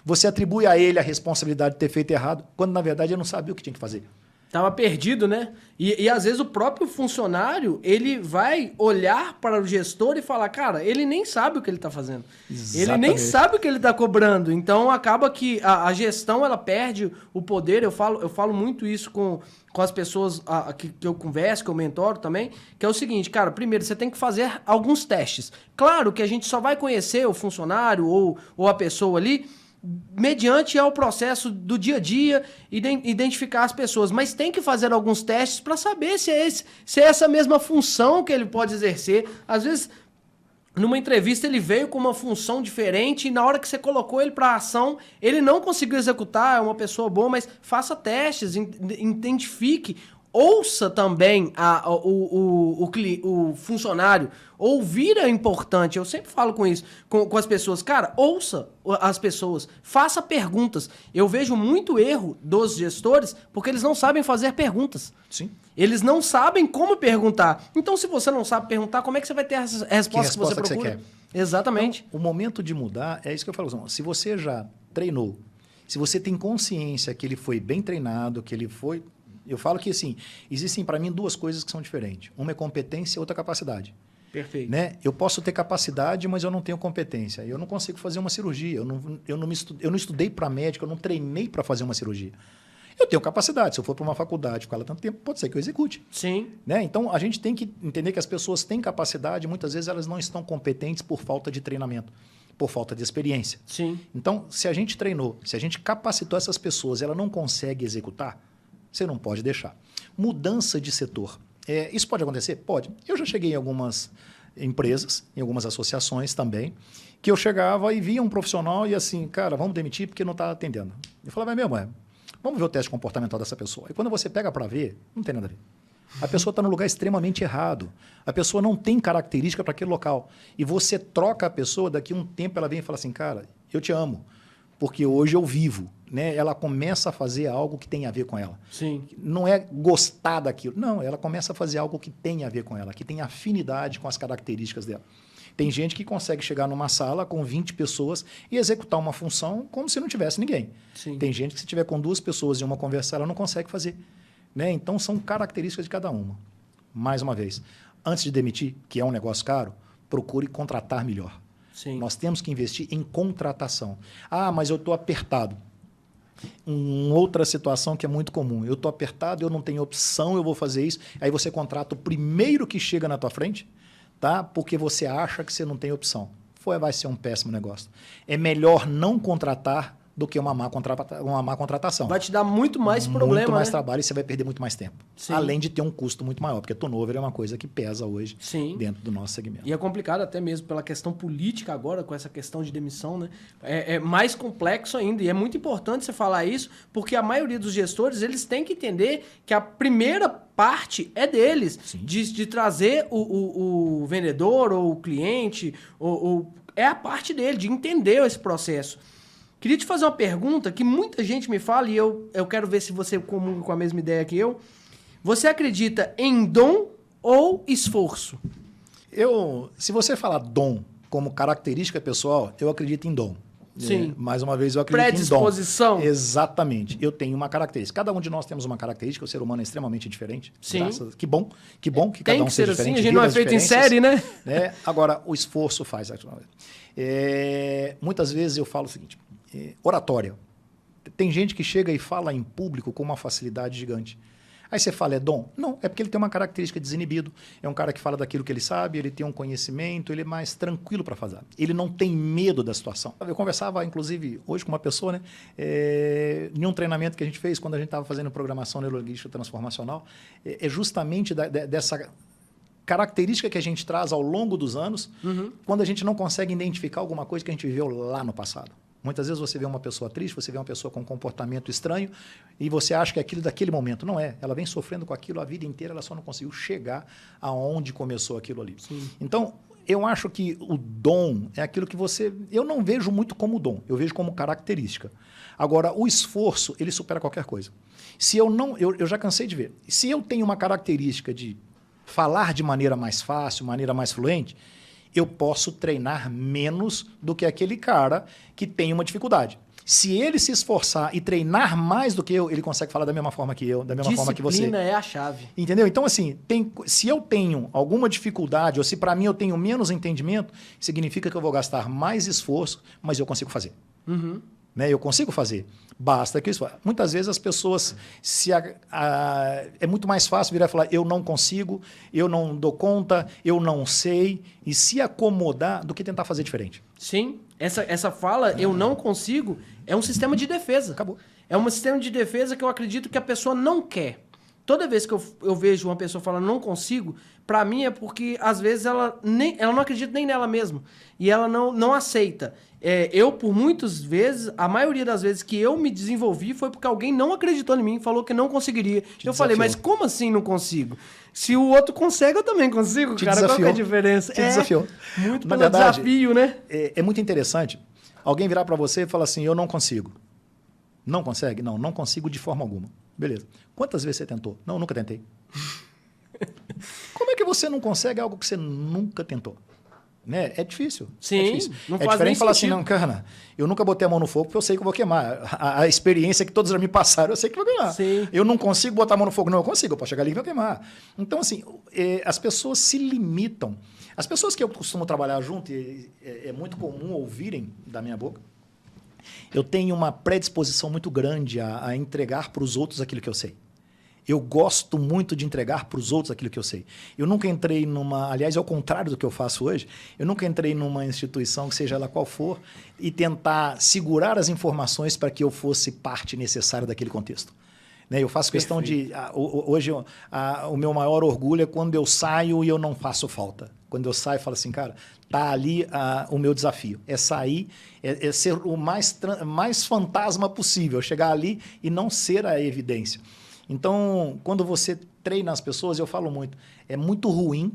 Você atribui a ele a responsabilidade de ter feito errado, quando na verdade ele não sabia o que tinha que fazer. Tava perdido, né? E às vezes o próprio funcionário, ele vai olhar para o gestor e falar, cara, ele nem sabe o que ele está fazendo. Exatamente. Ele nem sabe o que ele está cobrando. Então acaba que a gestão, ela perde o poder. Eu falo muito isso com as pessoas que eu converso, que eu mentoro também, que é o seguinte, cara, primeiro você tem que fazer alguns testes. Claro que a gente só vai conhecer o funcionário ou a pessoa ali mediante ao processo do dia a dia, identificar as pessoas. Mas tem que fazer alguns testes para saber se é essa mesma função que ele pode exercer. Às vezes, numa entrevista, ele veio com uma função diferente e na hora que você colocou ele para ação, ele não conseguiu executar, é uma pessoa boa, mas faça testes, identifique. Ouça também o funcionário. Ouvir é importante. Eu sempre falo com isso, com as pessoas. Cara, ouça as pessoas. Faça perguntas. Eu vejo muito erro dos gestores porque eles não sabem fazer perguntas. Sim. Eles não sabem como perguntar. Então, se você não sabe perguntar, como é que você vai ter a resposta que você procura? Que você quer. Exatamente. Então, o momento de mudar é isso que eu falo. Se você já treinou, se você tem consciência que ele foi bem treinado, que ele foi... Eu falo que, assim, existem para mim duas coisas que são diferentes. Uma é competência e outra é capacidade. Perfeito. Né? Eu posso ter capacidade, mas eu não tenho competência. Eu não consigo fazer uma cirurgia. Eu não estudei para médico, eu não treinei para fazer uma cirurgia. Eu tenho capacidade. Se eu for para uma faculdade, ficar lá tanto tempo, pode ser que eu execute. Sim. Né? Então, a gente tem que entender que as pessoas têm capacidade, muitas vezes elas não estão competentes por falta de treinamento, por falta de experiência. Sim. Então, se a gente treinou, se a gente capacitou essas pessoas e ela não consegue executar, você não pode deixar. Mudança de setor. Isso pode acontecer? Pode. Eu já cheguei em algumas empresas, em algumas associações também, que eu chegava e via um profissional e assim, cara, vamos demitir porque não está atendendo. Eu falava, vamos ver o teste comportamental dessa pessoa. E quando você pega para ver, não tem nada a ver. A pessoa está no lugar extremamente errado. A pessoa não tem característica para aquele local. E você troca a pessoa, daqui a um tempo ela vem e fala assim, cara, eu te amo, porque hoje eu vivo. Né? Ela começa a fazer algo que tem a ver com ela. Sim. Não é gostar daquilo. Não, ela começa a fazer algo que tem a ver com ela, que tem afinidade com as características dela. Tem gente que consegue chegar numa sala com 20 pessoas e executar uma função como se não tivesse ninguém. Sim. Tem gente que se tiver com 2 pessoas e uma conversar, ela não consegue fazer. Né? Então, são características de cada uma. Mais uma vez, antes de demitir, que é um negócio caro, procure contratar melhor. Sim. Nós temos que investir em contratação. Ah, mas eu estou apertado. Outra situação que é muito comum. Eu estou apertado, eu não tenho opção, eu vou fazer isso. Aí você contrata o primeiro que chega na tua frente, tá? Porque você acha que você não tem opção. Vai ser um péssimo negócio. É melhor não contratar do que uma má contratação. Vai te dar muito mais problema, muito mais né? trabalho e você vai perder muito mais tempo. Sim. Além de ter um custo muito maior, porque turnover é uma coisa que pesa hoje dentro do nosso segmento. E é complicado até mesmo pela questão política agora, com essa questão de demissão, né? É mais complexo ainda. E é muito importante você falar isso, porque a maioria dos gestores, eles têm que entender que a primeira parte é deles. De trazer o vendedor ou o cliente, é a parte dele, de entender esse processo. Queria te fazer uma pergunta que muita gente me fala e eu quero ver se você comunga com a mesma ideia que eu. Você acredita em dom ou esforço? Se você falar dom como característica pessoal, eu acredito em dom. Sim. Mais uma vez, eu acredito em dom. Predisposição. Exatamente. Eu tenho uma característica. Cada um de nós temos uma característica. O ser humano é extremamente diferente. Sim. Que bom que cada um seja assim, diferente. A gente não é feito em série, né? Agora, o esforço faz. Muitas vezes eu falo o seguinte, oratória. Tem gente que chega e fala em público com uma facilidade gigante. Aí você fala, é dom? Não, é porque ele tem uma característica desinibido. É um cara que fala daquilo que ele sabe, ele tem um conhecimento, ele é mais tranquilo para fazer. Ele não tem medo da situação. Eu conversava, inclusive, hoje com uma pessoa, né, em um treinamento que a gente fez, quando a gente estava fazendo programação neurolinguística transformacional, é justamente dessa característica que a gente traz ao longo dos anos, quando a gente não consegue identificar alguma coisa que a gente viveu lá no passado. Muitas vezes você vê uma pessoa triste, você vê uma pessoa com um comportamento estranho e você acha que é aquilo daquele momento. Não é. Ela vem sofrendo com aquilo a vida inteira, ela só não conseguiu chegar aonde começou aquilo ali. Sim. Então, eu acho que o dom é aquilo que você... Eu não vejo muito como dom, eu vejo como característica. Agora, o esforço, ele supera qualquer coisa. Se eu não... Eu já cansei de ver. Se eu tenho uma característica de falar de maneira mais fácil, maneira mais fluente, eu posso treinar menos do que aquele cara que tem uma dificuldade. Se ele se esforçar e treinar mais do que eu, ele consegue falar da mesma forma que eu, da mesma forma que você. Disciplina é a chave. Entendeu? Então, assim, se eu tenho alguma dificuldade, ou se para mim eu tenho menos entendimento, significa que eu vou gastar mais esforço, mas eu consigo fazer. Eu consigo fazer. Basta que isso. Muitas vezes as pessoas é muito mais fácil virar e falar eu não consigo, eu não dou conta, eu não sei, e se acomodar do que tentar fazer diferente. Sim, essa fala eu não consigo é um sistema de defesa. Acabou. É um sistema de defesa que eu acredito que a pessoa não quer. Toda vez que eu vejo uma pessoa falando não consigo, para mim é porque às vezes ela não acredita nem nela mesma e ela não aceita. Eu, por muitas vezes, a maioria das vezes que eu me desenvolvi foi porque alguém não acreditou em mim, falou que não conseguiria. Eu falei, mas como assim não consigo? Se o outro consegue, eu também consigo, cara. Qual que é a diferença? Te desafiou. Muito pelo desafio, né? É muito interessante alguém virar para você e falar assim, eu não consigo. Não consegue? Não, não consigo de forma alguma. Beleza. Quantas vezes você tentou? Não, nunca tentei. Como é que você não consegue algo que você nunca tentou? Né? É difícil. Sim, é difícil. Não é faz diferente falar assim, sentido. não, cara, eu nunca botei a mão no fogo porque eu sei que eu vou queimar. A experiência que todos já me passaram, eu sei que vou queimar. Sim. Eu não consigo botar a mão no fogo. Não, eu consigo. Eu posso chegar ali e vou queimar. Então, assim, as pessoas se limitam. As pessoas que eu costumo trabalhar junto, e é muito comum ouvirem da minha boca, eu tenho uma predisposição muito grande a entregar para os outros aquilo que eu sei. Eu gosto muito de entregar para os outros aquilo que eu sei. Eu nunca entrei numa... Aliás, é o contrário do que eu faço hoje. Eu nunca entrei numa instituição, que seja ela qual for, e tentar segurar as informações para que eu fosse parte necessária daquele contexto. Eu faço questão de... Hoje, o meu maior orgulho é quando eu saio e eu não faço falta. Quando eu saio, eu falo assim, cara, tá ali o meu desafio. É sair, é ser o mais fantasma possível. Chegar ali e não ser a evidência. Então, quando você treina as pessoas, eu falo muito, é muito ruim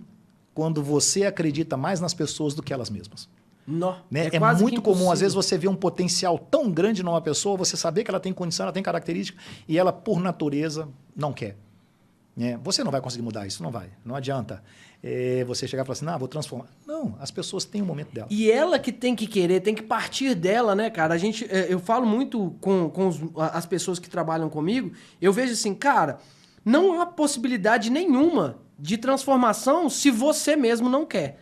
quando você acredita mais nas pessoas do que elas mesmas. Não, é muito comum, às vezes, você ver um potencial tão grande numa pessoa, você saber que ela tem condição, ela tem característica, e ela, por natureza, não quer. Você não vai conseguir mudar isso, não vai. Não adianta você chegar e falar assim, não, vou transformar. Não, as pessoas têm o momento dela. E ela que tem que querer, tem que partir dela, né, cara? Eu falo muito com as pessoas que trabalham comigo, eu vejo assim, cara, não há possibilidade nenhuma de transformação se você mesmo não quer.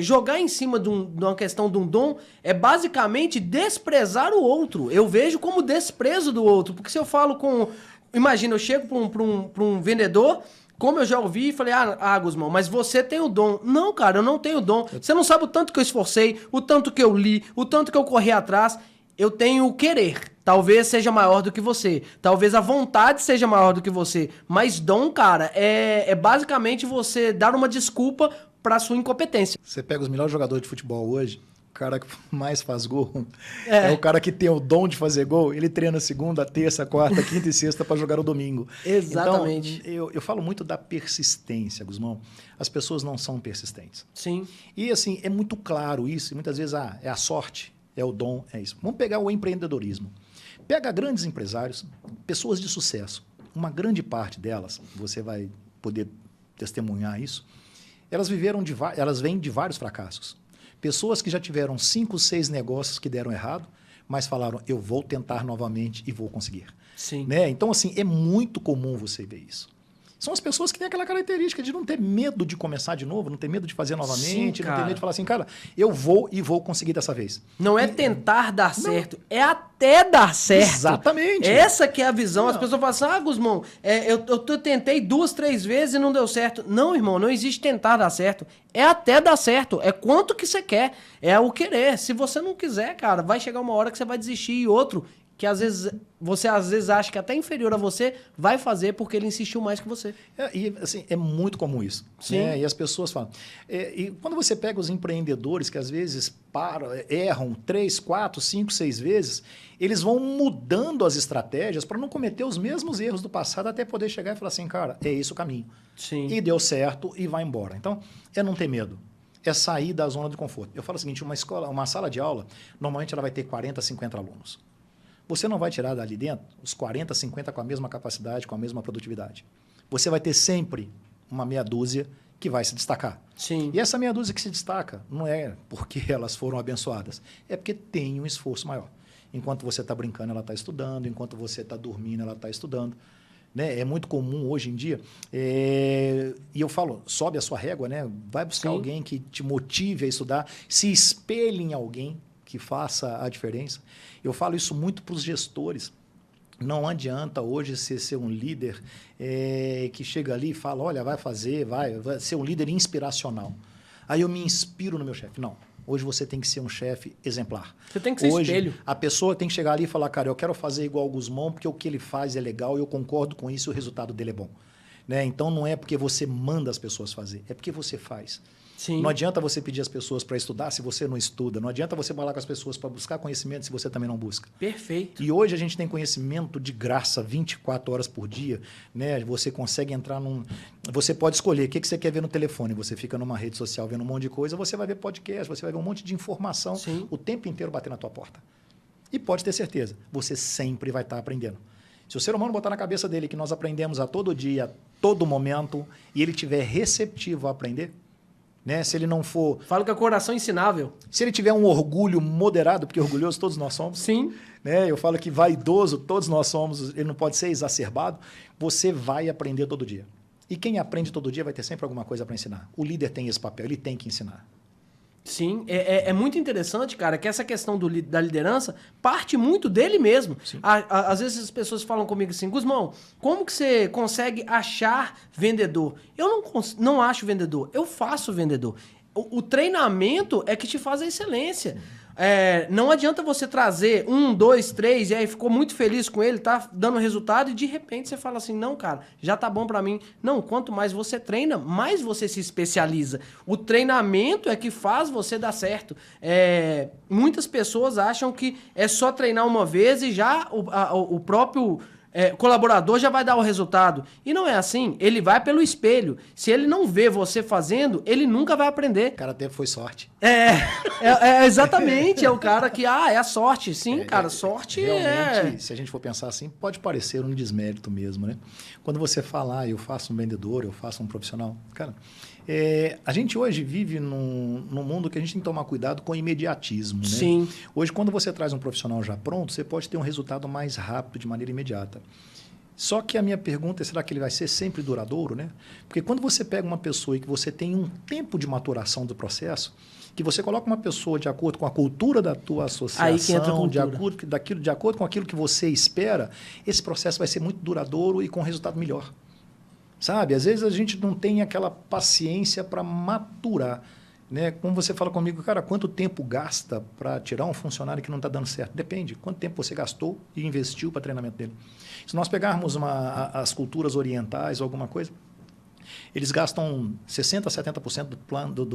Jogar em cima de uma questão de um dom é basicamente desprezar o outro. Eu vejo como desprezo do outro, porque se eu falo com... Imagina, eu chego para um vendedor, como eu já ouvi, e falei, Guzmão, mas você tem o dom. Não, cara, eu não tenho o dom. Você não sabe o tanto que eu esforcei, o tanto que eu li, o tanto que eu corri atrás. Eu tenho o querer. Talvez seja maior do que você. Talvez a vontade seja maior do que você. Mas dom, cara, é basicamente você dar uma desculpa para sua incompetência. Você pega os melhores jogadores de futebol hoje, o cara que mais faz gol é o cara que tem o dom de fazer gol. Ele treina segunda, terça, quarta, quinta e sexta para jogar no domingo. Exatamente. Então, eu falo muito da persistência, Guzmão. As pessoas não são persistentes. Sim. E assim, é muito claro isso. E muitas vezes é a sorte, é o dom, é isso. Vamos pegar o empreendedorismo. Pega grandes empresários, pessoas de sucesso. Uma grande parte delas, você vai poder testemunhar isso, elas vêm de vários fracassos. Pessoas que já tiveram 5, 6 negócios que deram errado, mas falaram, eu vou tentar novamente e vou conseguir. Sim. Né? Então, assim, é muito comum você ver isso. São as pessoas que têm aquela característica de não ter medo de começar de novo, não ter medo de fazer novamente, Sim, não ter medo de falar assim, cara, eu vou e vou conseguir dessa vez. Não é tentar dar certo, é até dar certo. Exatamente. Essa que é a visão. Não. As pessoas falam assim, Guzmão, eu tentei 2, 3 vezes e não deu certo. Não, irmão, não existe tentar dar certo. É até dar certo. É quanto que você quer. É o querer. Se você não quiser, cara, vai chegar uma hora que você vai desistir e outro que às vezes você acha que até inferior a você, vai fazer porque ele insistiu mais que você. E assim, é muito comum isso. Sim. Né? E as pessoas falam. E quando você pega os empreendedores que às vezes erram 3, 4, 5, 6 vezes, eles vão mudando as estratégias para não cometer os mesmos erros do passado até poder chegar e falar assim, cara, é esse o caminho. Sim. E deu certo e vai embora. Então, é não ter medo. É sair da zona de conforto. Eu falo o seguinte, uma sala de aula, normalmente ela vai ter 40, 50 alunos. Você não vai tirar dali dentro os 40, 50 com a mesma capacidade, com a mesma produtividade. Você vai ter sempre uma meia dúzia que vai se destacar. Sim. E essa meia dúzia que se destaca não é porque elas foram abençoadas, é porque tem um esforço maior. Enquanto você está brincando, ela está estudando. Enquanto você está dormindo, ela está estudando. Né? É muito comum hoje em dia. E eu falo, sobe a sua régua, né? Vai buscar alguém que te motive a estudar, se espelhe em alguém que faça a diferença. Eu falo isso muito para os gestores. Não adianta hoje você ser um líder que chega ali e fala, olha, vai ser um líder inspiracional. Aí eu me inspiro no meu chefe. Não. Hoje você tem que ser um chefe exemplar. Você tem que ser hoje, espelho. A pessoa tem que chegar ali e falar, cara, eu quero fazer igual o Guzmão, porque o que ele faz é legal, eu concordo com isso e o resultado dele é bom. Né? Então não é porque você manda as pessoas fazer, é porque você faz. Sim. Não adianta você pedir as pessoas para estudar se você não estuda. Não adianta você falar com as pessoas para buscar conhecimento se você também não busca. Perfeito. E hoje a gente tem conhecimento de graça 24 horas por dia. Né? Você consegue entrar num... Você pode escolher o que você quer ver no telefone. Você fica numa rede social vendo um monte de coisa, você vai ver podcast, você vai ver um monte de informação. Sim. O tempo inteiro bater na tua porta. E pode ter certeza, você sempre vai estar aprendendo. Se o ser humano botar na cabeça dele que nós aprendemos a todo dia, a todo momento, e ele estiver receptivo a aprender... Né? Se ele não for... Falo que é coração ensinável. Se ele tiver um orgulho moderado, porque orgulhoso todos nós somos. Sim. Né? Eu falo que vaidoso todos nós somos, ele não pode ser exacerbado. Você vai aprender todo dia. E quem aprende todo dia vai ter sempre alguma coisa para ensinar. O líder tem esse papel, ele tem que ensinar. Sim, é muito interessante, cara, que essa questão da liderança parte muito dele mesmo. Às vezes as pessoas falam comigo assim, Guzmão, como que você consegue achar vendedor? Eu não acho vendedor, eu faço vendedor. O treinamento é que te faz a excelência. Não adianta você trazer 1, 2, 3 e aí ficou muito feliz com ele, tá dando resultado e de repente você fala assim, não, cara, já tá bom pra mim. Não, quanto mais você treina, mais você se especializa. O treinamento é que faz você dar certo. Muitas pessoas acham que é só treinar uma vez e já o próprio... colaborador já vai dar o resultado. E não é assim. Ele vai pelo espelho. Se ele não vê você fazendo, ele nunca vai aprender. O cara até foi sorte. Exatamente. É o cara que, é a sorte. Sim, cara, sorte realmente, se a gente for pensar assim, pode parecer um desmérito mesmo, né? Quando você fala, eu faço um vendedor, eu faço um profissional. Cara, a gente hoje vive num mundo que a gente tem que tomar cuidado com o imediatismo, né? Sim. Hoje, quando você traz um profissional já pronto, você pode ter um resultado mais rápido, de maneira imediata. Só que a minha pergunta é, será que ele vai ser sempre duradouro, né? Porque quando você pega uma pessoa e que você tem um tempo de maturação do processo, que você coloca uma pessoa de acordo com a cultura da tua associação, aí que entra a cultura. de acordo com aquilo que você espera, esse processo vai ser muito duradouro e com resultado melhor. Sabe? Às vezes a gente não tem aquela paciência para maturar. Né? Como você fala comigo, cara, quanto tempo gasta para tirar um funcionário que não está dando certo? Depende. Quanto tempo você gastou e investiu para treinamento dele? Se nós pegarmos as culturas orientais ou alguma coisa, eles gastam 60%, 70%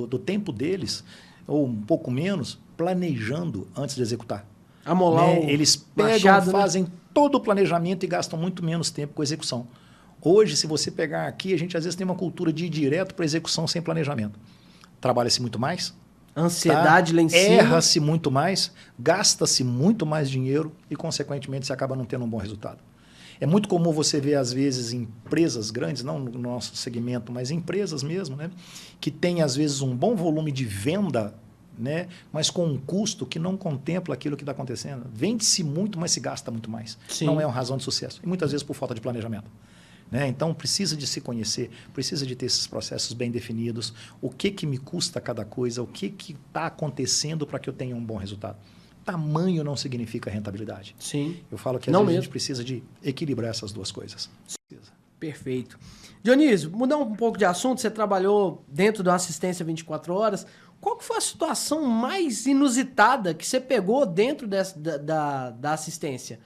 do tempo deles, ou um pouco menos, planejando antes de executar. Amolar eles pegam, machado, fazem todo o planejamento e gastam muito menos tempo com a execução. Hoje, se você pegar aqui, a gente às vezes tem uma cultura de ir direto para a execução sem planejamento. Trabalha-se muito mais. Ansiedade lá em cima. Erra-se muito mais, gasta-se muito mais dinheiro e, consequentemente, você acaba não tendo um bom resultado. É muito comum você ver, às vezes, empresas grandes, não no nosso segmento, mas empresas mesmo, né, que têm, às vezes, um bom volume de venda né? Mas com um custo que não contempla aquilo que está acontecendo. Vende-se muito, mas se gasta muito mais. Sim. Não é uma razão de sucesso. E muitas vezes por falta de planejamento. Né? Então, precisa de se conhecer, precisa de ter esses processos bem definidos. O que me custa cada coisa, o que está acontecendo para que eu tenha um bom resultado. Tamanho não significa rentabilidade. Sim. Eu falo que às vezes a gente precisa de equilibrar essas duas coisas. Perfeito. Dionísio, mudar um pouco de assunto, você trabalhou dentro da assistência 24 horas. Qual que foi a situação mais inusitada que você pegou dentro da assistência?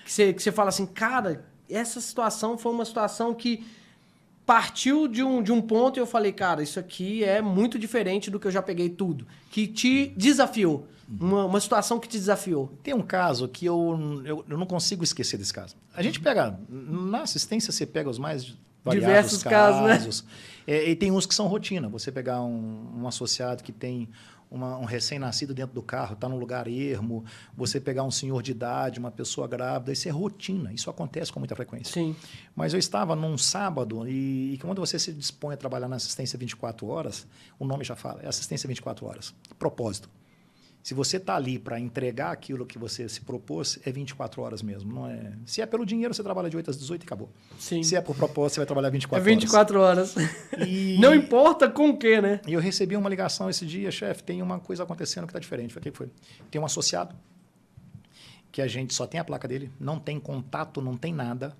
Que você fala assim, cara, essa situação foi uma situação que partiu de um ponto e eu falei, cara, isso aqui é muito diferente do que eu já peguei tudo. Que te desafiou. Uma situação que te desafiou. Tem um caso que eu não consigo esquecer desse caso. A gente pega, na assistência você pega os mais variados diversos casos, né? E tem uns que são rotina. Você pegar um associado que tem um recém-nascido dentro do carro, está num lugar ermo, você pegar um senhor de idade, uma pessoa grávida, isso é rotina, isso acontece com muita frequência. Sim. Mas eu estava num sábado e quando você se dispõe a trabalhar na assistência 24 horas, o nome já fala, é assistência 24 horas. Propósito. Se você está ali para entregar aquilo que você se propôs, é 24 horas mesmo. Não é... Se é pelo dinheiro, você trabalha de 8 às 18 e acabou. Sim. Se é por propósito, você vai trabalhar 24 horas. É 24 horas. Não importa com o quê, né? E eu recebi uma ligação esse dia, chefe, tem uma coisa acontecendo que está diferente. Falei, o que foi? Tem um associado que a gente só tem a placa dele, não tem contato, não tem nada.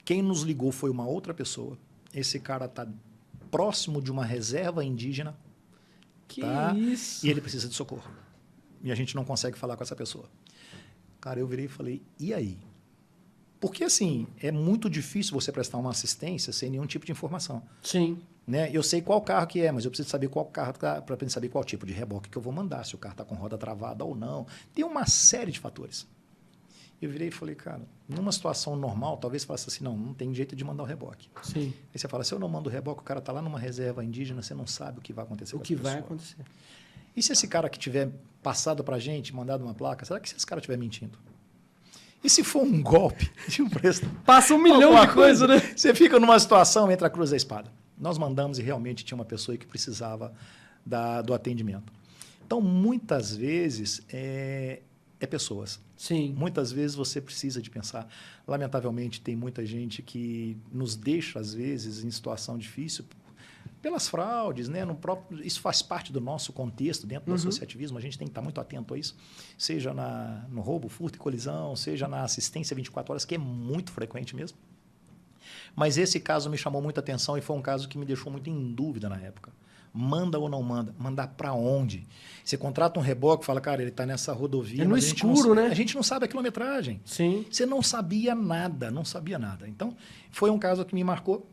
Quem nos ligou foi uma outra pessoa. Esse cara está próximo de uma reserva indígena. Que tá? isso? E ele precisa de socorro. E a gente não consegue falar com essa pessoa. Cara, eu virei e falei, e aí? Porque, assim, é muito difícil você prestar uma assistência sem nenhum tipo de informação. Sim. Né? Eu sei qual carro que é, mas eu preciso saber qual carro para saber qual tipo de reboque que eu vou mandar, se o carro está com roda travada ou não. Tem uma série de fatores. Eu virei e falei, cara, numa situação normal, talvez falasse assim, não tem jeito de mandar o reboque. Sim. Aí você fala, se eu não mando o reboque, o cara está lá numa reserva indígena, você não sabe o que vai acontecer com essa pessoa. O que vai acontecer. E se esse cara que tiver passado para a gente, mandado uma placa, será que esse cara estiver mentindo? E se for um golpe de um preço? Passa um milhão de coisas, né? Você fica numa situação entre a cruz e a espada. Nós mandamos e realmente tinha uma pessoa que precisava do atendimento. Então, muitas vezes, é pessoas. Sim. Muitas vezes você precisa de pensar. Lamentavelmente, tem muita gente que nos deixa, às vezes, em situação difícil pelas fraudes, né? Isso faz parte do nosso contexto dentro do associativismo, a gente tem que estar muito atento a isso, seja no roubo, furto e colisão, seja na assistência 24 horas, que é muito frequente mesmo. Mas esse caso me chamou muita atenção e foi um caso que me deixou muito em dúvida na época. Manda ou não manda? Mandar para onde? Você contrata um reboque e fala, cara, ele está nessa rodovia. É no escuro, né? A gente não sabe a quilometragem. Sim. Você não sabia nada, não sabia nada. Então, foi um caso que me marcou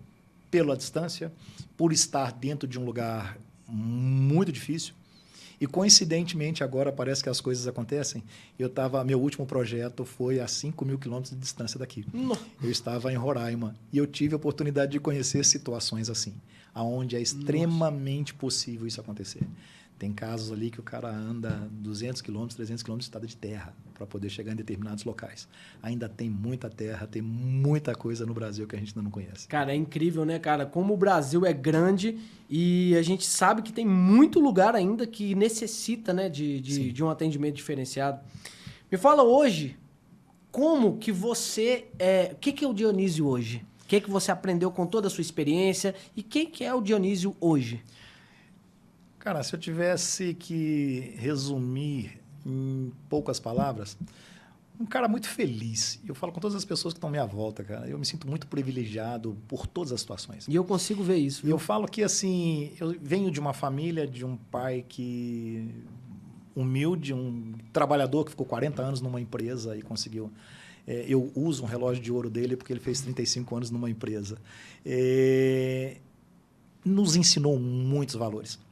pela distância, por estar dentro de um lugar muito difícil. E, coincidentemente, agora parece que as coisas acontecem. Meu último projeto foi a 5.000 quilômetros de distância daqui. Eu estava em Roraima e eu tive a oportunidade de conhecer situações assim, onde é extremamente possível isso acontecer. Tem casos ali que o cara anda 200 quilômetros, 300 quilômetros de estrada de terra para poder chegar em determinados locais. Ainda tem muita terra, tem muita coisa no Brasil que a gente ainda não conhece. Cara, é incrível, né, cara? Como o Brasil é grande e a gente sabe que tem muito lugar ainda que necessita, né, de um atendimento diferenciado. Me fala hoje, como que você... o que é o Dionísio hoje? O que você aprendeu com toda a sua experiência? E quem que é o Dionísio hoje? Cara, se eu tivesse que resumir em poucas palavras, um cara muito feliz. Eu falo com todas as pessoas que estão à minha volta, cara. Eu me sinto muito privilegiado por todas as situações. E eu consigo ver isso. E eu falo que, assim, eu venho de uma família, de um pai que... humilde, um trabalhador que ficou 40 anos numa empresa e conseguiu... eu uso um relógio de ouro dele porque ele fez 35 anos numa empresa. Nos ensinou muitos valores.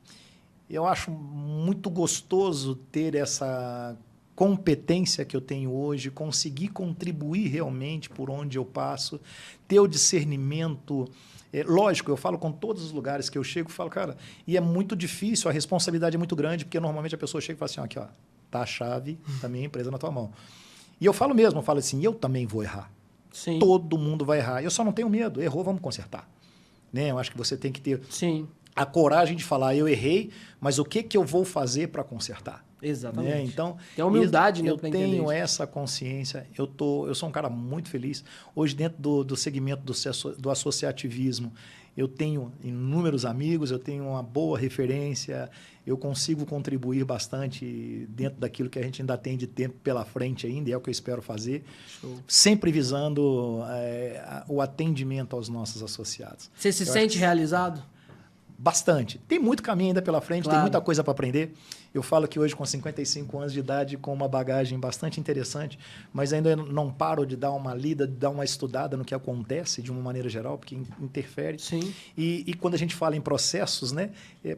Eu acho muito gostoso ter essa competência que eu tenho hoje, conseguir contribuir realmente por onde eu passo, ter o discernimento. Lógico, eu falo com todos os lugares que eu chego, falo, cara, e é muito difícil, a responsabilidade é muito grande, porque normalmente a pessoa chega e fala assim, aqui, ó, tá a chave da minha empresa na tua mão. E eu falo mesmo, eu falo assim, eu também vou errar. Sim. Todo mundo vai errar. Eu só não tenho medo, errou, vamos consertar. Né? Eu acho que você tem que ter... Sim. a coragem de falar, eu errei, mas o que eu vou fazer para consertar? Exatamente. Né? Então, tem humildade, né? Eu tenho essa consciência, eu sou um cara muito feliz. Hoje, dentro do segmento do associativismo, eu tenho inúmeros amigos, eu tenho uma boa referência, eu consigo contribuir bastante dentro daquilo que a gente ainda tem de tempo pela frente ainda, e é o que eu espero fazer. Show. Sempre visando o atendimento aos nossos associados. Você se sente realizado? Bastante. Tem muito caminho ainda pela frente, claro. Tem muita coisa para aprender. Eu falo que hoje, com 55 anos de idade, com uma bagagem bastante interessante, mas ainda não paro de dar uma lida, de dar uma estudada no que acontece de uma maneira geral, porque interfere. Sim. E quando a gente fala em processos, né?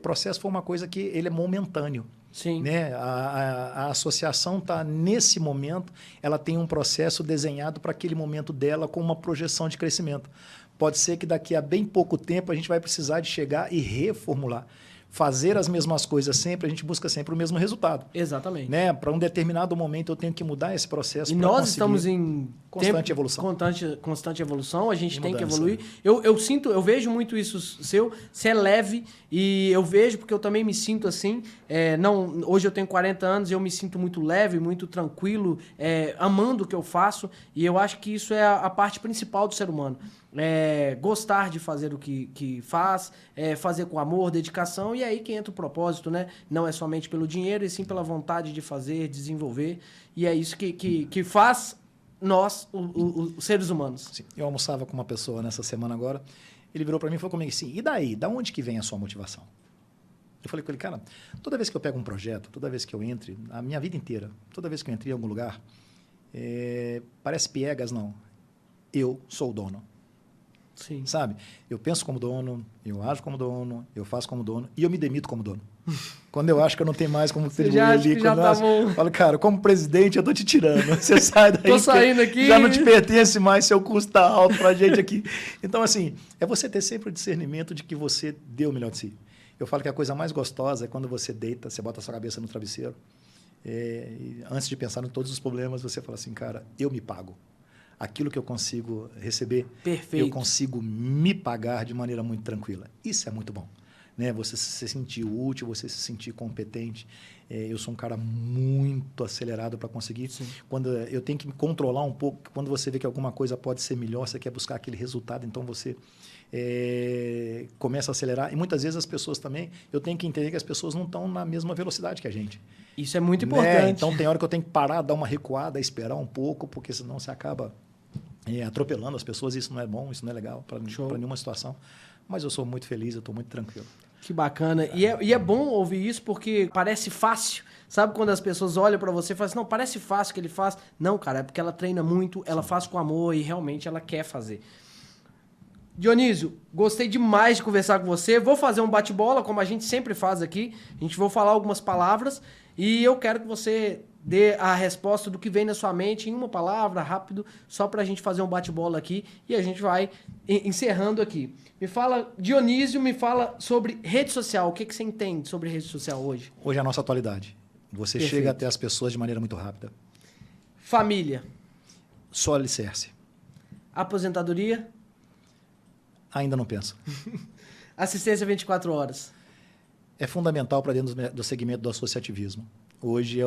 Processo foi uma coisa que ele é momentâneo. Sim. Né? A associação está, nesse momento, ela tem um processo desenhado para aquele momento dela com uma projeção de crescimento. Pode ser que daqui a bem pouco tempo a gente vai precisar de chegar e reformular. Fazer as mesmas coisas sempre, a gente busca sempre o mesmo resultado. Exatamente. Né? Para um determinado momento eu tenho que mudar esse processo. E nós estamos em constante evolução. Constante evolução, a gente tem que evoluir. Eu vejo muito isso seu, você é leve e eu vejo, porque eu também me sinto assim. Hoje eu tenho 40 anos e eu me sinto muito leve, muito tranquilo, amando o que eu faço, e eu acho que isso é a parte principal do ser humano. Gostar de fazer o que faz, fazer com amor, dedicação, e aí que entra o propósito, né? Não é somente pelo dinheiro, e sim pela vontade de fazer, desenvolver, e é isso que faz nós, os seres humanos. Sim. Eu almoçava com uma pessoa nessa semana agora, ele virou para mim e falou comigo assim, e daí? Da onde que vem a sua motivação? Eu falei com ele, cara, toda vez que eu pego um projeto, toda vez que eu entre, a minha vida inteira, toda vez que eu entrei em algum lugar, parece piegas, não. Eu sou o dono. Sim. Sabe? Eu penso como dono, eu ajo como dono, eu faço como dono e eu me demito como dono. Quando eu acho que eu não tenho mais como contribuir ali, quando eu falo, cara, como presidente eu tô te tirando. Você sai daí. Tô saindo aqui. Já não te pertence mais, seu custo tá alto pra gente aqui. Então, assim, é você ter sempre o discernimento de que você deu o melhor de si. Eu falo que a coisa mais gostosa é quando você deita, você bota a sua cabeça no travesseiro, e antes de pensar em todos os problemas, você fala assim, cara, eu me pago. Aquilo que eu consigo receber, perfeito, eu consigo me pagar de maneira muito tranquila. Isso é muito bom. Né? Você se sentir útil, você se sentir competente. Eu sou um cara muito acelerado para conseguir. Sim. Quando eu tenho que me controlar um pouco, quando você vê que alguma coisa pode ser melhor, você quer buscar aquele resultado, então você começa a acelerar. E muitas vezes as pessoas também, eu tenho que entender que as pessoas não estão na mesma velocidade que a gente. Isso é muito importante. Então tem hora que eu tenho que parar, dar uma recuada, esperar um pouco, porque senão você acaba atropelando as pessoas. Isso não é bom, isso não é legal para nenhuma situação. Mas eu sou muito feliz, eu estou muito tranquilo. Que bacana. E é bom ouvir isso porque parece fácil. Sabe quando as pessoas olham para você e falam assim, não, parece fácil que ele faz. Não, cara, é porque ela treina muito, ela faz com amor e realmente ela quer fazer. Dionísio, gostei demais de conversar com você. Vou fazer um bate-bola, como a gente sempre faz aqui. A gente vai falar algumas palavras e eu quero que você dê a resposta do que vem na sua mente em uma palavra, rápido, só pra gente fazer um bate-bola aqui e a gente vai encerrando aqui. Dionísio, me fala sobre rede social. O que você entende sobre rede social hoje? Hoje é a nossa atualidade. Você Perfeito. Chega até as pessoas de maneira muito rápida. Família. Só alicerce. Aposentadoria. Ainda não penso. Assistência 24 horas. É fundamental para dentro do segmento do associativismo. Hoje,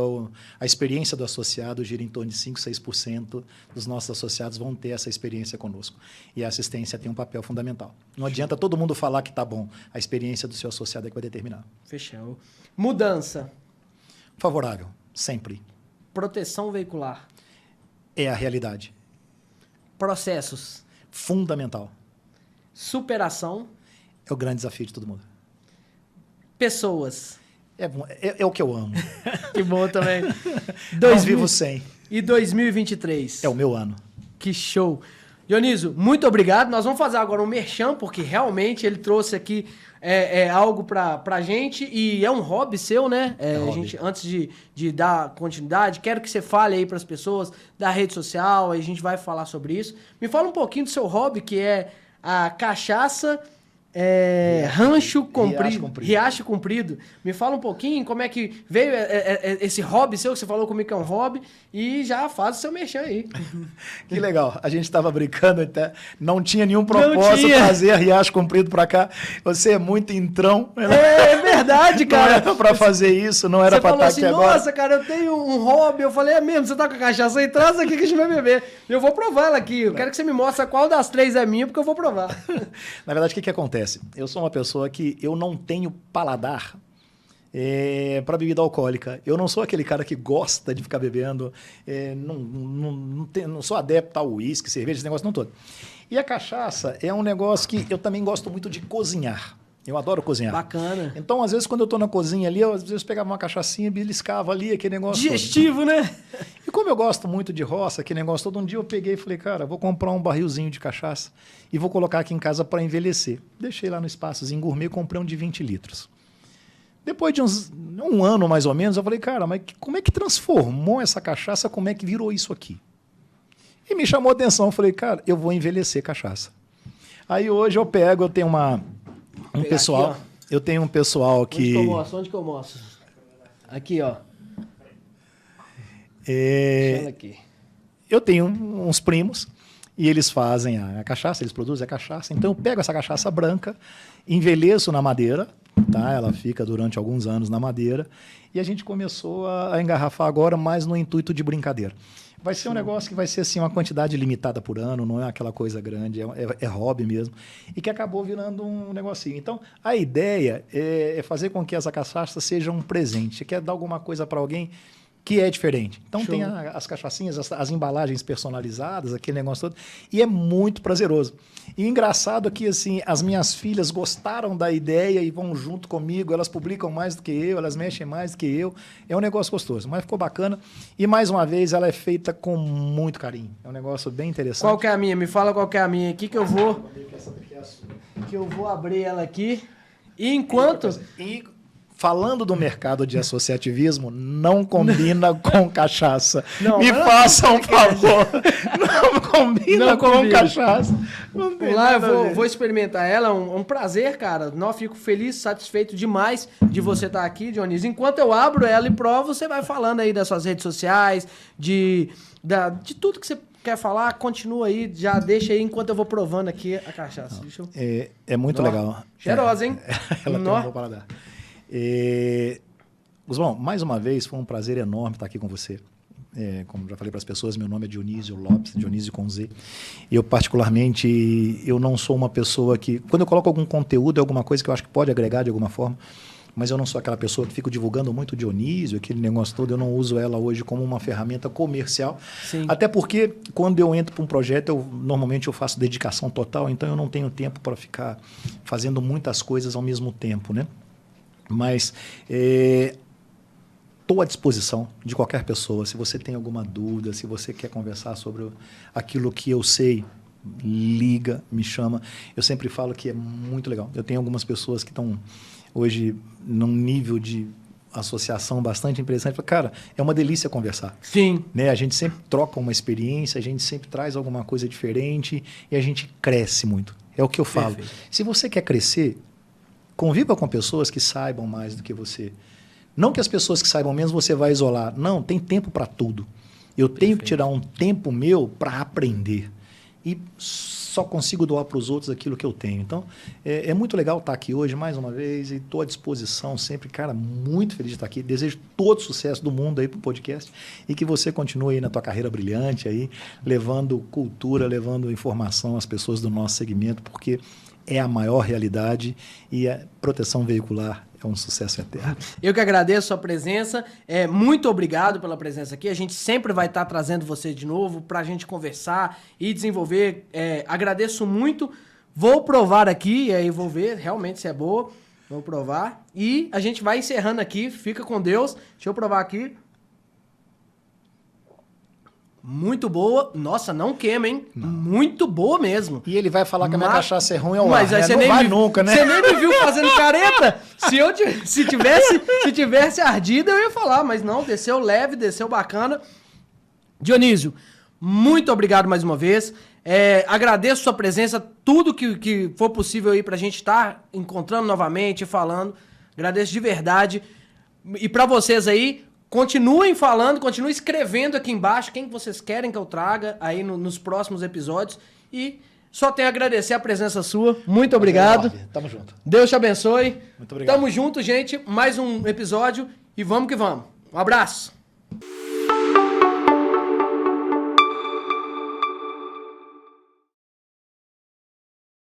a experiência do associado gira em torno de 5%, 6% dos nossos associados vão ter essa experiência conosco. E a assistência tem um papel fundamental. Não adianta todo mundo falar que está bom. A experiência do seu associado é que vai determinar. Fechou. Mudança. Favorável, sempre. Proteção veicular. É a realidade. Processos. Fundamental. Superação. É o grande desafio de todo mundo. Pessoas. É o que eu amo. Que bom também. Não vivo sem. E 2023? É o meu ano. Que show. Dionísio, muito obrigado. Nós vamos fazer agora um merchan, porque realmente ele trouxe aqui algo pra gente e é um hobby seu, né? A gente, antes de dar continuidade, quero que você fale aí pras pessoas da rede social, a gente vai falar sobre isso. Me fala um pouquinho do seu hobby, que é a cachaça Rancho Comprido. Riacho Comprido. Me fala um pouquinho como é que veio esse hobby seu, que você falou comigo que é um hobby, e já faz o seu merchan aí. Que legal. A gente estava brincando até. Não tinha nenhum propósito trazer Riacho Comprido para cá. Você é muito entrão. É verdade, cara. Não era para fazer isso, não era para estar assim, aqui agora. Nossa, cara, eu tenho um hobby. Eu falei, é mesmo, você tá com a cachaça aí? Traz aqui que a gente vai beber. Eu vou provar ela aqui. Eu quero que você me mostre qual das 3 é minha, porque eu vou provar. Na verdade, o que acontece? Eu sou uma pessoa que eu não tenho paladar para bebida alcoólica. Eu não sou aquele cara que gosta de ficar bebendo, não sou adepto ao uísque, cerveja, esse negócio não todo. E a cachaça é um negócio que eu também gosto muito de cozinhar. Eu adoro cozinhar. Bacana. Então, às vezes, quando eu estou na cozinha ali, às vezes pegava uma cachaçinha, beliscava ali, aquele negócio digestivo, todo. Né? E como eu gosto muito de roça, aquele negócio todo, um dia eu peguei e falei, cara, vou comprar um barrilzinho de cachaça e vou colocar aqui em casa para envelhecer. Deixei lá no espaçozinho gourmet, comprei um de 20 litros. Depois de um ano, mais ou menos, eu falei, cara, mas como é que transformou essa cachaça? Como é que virou isso aqui? E me chamou a atenção. Eu falei, cara, eu vou envelhecer cachaça. Aí hoje eu tenho um pessoal, aqui, eu tenho um pessoal que... Onde que eu mostro? Aqui, ó. Aqui. Eu tenho uns primos e eles fazem a cachaça, eles produzem a cachaça. Então eu pego essa cachaça branca, envelheço na madeira, tá? Ela fica durante alguns anos na madeira e a gente começou a engarrafar agora mais no intuito de brincadeira. Vai ser um negócio que vai ser assim, uma quantidade limitada por ano, não é aquela coisa grande, é hobby mesmo, e que acabou virando um negocinho. Então, a ideia é fazer com que essa cachaça seja um presente. Você quer dar alguma coisa para alguém que é diferente. Então, tem as cachaçinhas, as embalagens personalizadas, aquele negócio todo, e é muito prazeroso. E engraçado que assim, as minhas filhas gostaram da ideia e vão junto comigo, elas publicam mais do que eu, elas mexem mais do que eu. É um negócio gostoso, mas ficou bacana. E, mais uma vez, ela é feita com muito carinho. É um negócio bem interessante. Qual que é a minha? Me fala qual que é a minha aqui, que eu vou... Que eu vou abrir ela aqui. E enquanto... Falando do mercado de associativismo, não combina com cachaça. Me faça um favor. Não combina com cachaça. Vamos lá, eu vou experimentar ela. É um prazer, cara. Não, fico feliz, satisfeito demais de você estar aqui, Dionísio. Enquanto eu abro ela e provo, você vai falando aí das suas redes sociais, de tudo que você quer falar. Continua aí, já deixa aí enquanto eu vou provando aqui a cachaça. É muito legal. Cheirosa, hein? Ela tem um bom paladar. Guzmão, mais uma vez foi um prazer enorme estar aqui com você. Como já falei para as pessoas, meu nome é Dionísio Lopes, Dionísio com Z. E eu, particularmente, eu não sou uma pessoa que... Quando eu coloco algum conteúdo, é alguma coisa que eu acho que pode agregar de alguma forma, mas eu não sou aquela pessoa que fico divulgando muito Dionísio, aquele negócio todo. Eu não uso ela hoje como uma ferramenta comercial. Sim. Até porque, quando eu entro para um projeto, normalmente eu faço dedicação total, então eu não tenho tempo para ficar fazendo muitas coisas ao mesmo tempo, né? Mas estou à disposição de qualquer pessoa. Se você tem alguma dúvida, se você quer conversar sobre aquilo que eu sei, liga, me chama. Eu sempre falo que é muito legal. Eu tenho algumas pessoas que estão hoje num nível de associação bastante interessante. Cara, é uma delícia conversar. Sim. Né? A gente sempre troca uma experiência, a gente sempre traz alguma coisa diferente e a gente cresce muito. É o que eu falo. Perfeito. Se você quer crescer, conviva com pessoas que saibam mais do que você. Não que as pessoas que saibam menos você vai isolar. Não, tem tempo para tudo. Eu tenho que tirar um tempo meu para aprender. E só consigo doar para os outros aquilo que eu tenho. Então, é muito legal estar aqui hoje, mais uma vez, e estou à disposição sempre. Cara, muito feliz de estar aqui. Desejo todo o sucesso do mundo aí para o podcast e que você continue aí na tua carreira brilhante, aí, levando cultura, levando informação às pessoas do nosso segmento, porque é a maior realidade e a proteção veicular é um sucesso eterno. Eu que agradeço a sua presença. Muito obrigado pela presença aqui. A gente sempre vai estar trazendo você de novo para a gente conversar e desenvolver. Agradeço muito. Vou provar aqui e aí vou ver realmente se é boa. Vou provar. E a gente vai encerrando aqui. Fica com Deus. Deixa eu provar aqui. Muito boa. Nossa, não queima, hein? Não. Muito boa mesmo. E ele vai falar que a minha cachaça é ruim ao mas ar, você não nem vai nunca, né? Você nem me viu fazendo careta. Se tivesse ardido, eu ia falar. Mas não, desceu leve, desceu bacana. Dionísio, muito obrigado mais uma vez. Agradeço sua presença, tudo que for possível aí pra gente estar encontrando novamente, falando. Agradeço de verdade. E pra vocês aí, continuem falando, continuem escrevendo aqui embaixo quem vocês querem que eu traga aí nos próximos episódios. E só tenho a agradecer a presença sua. Muito obrigado. Tamo junto. Deus te abençoe. Muito obrigado. Tamo junto, gente. Mais um episódio e vamos que vamos. Um abraço.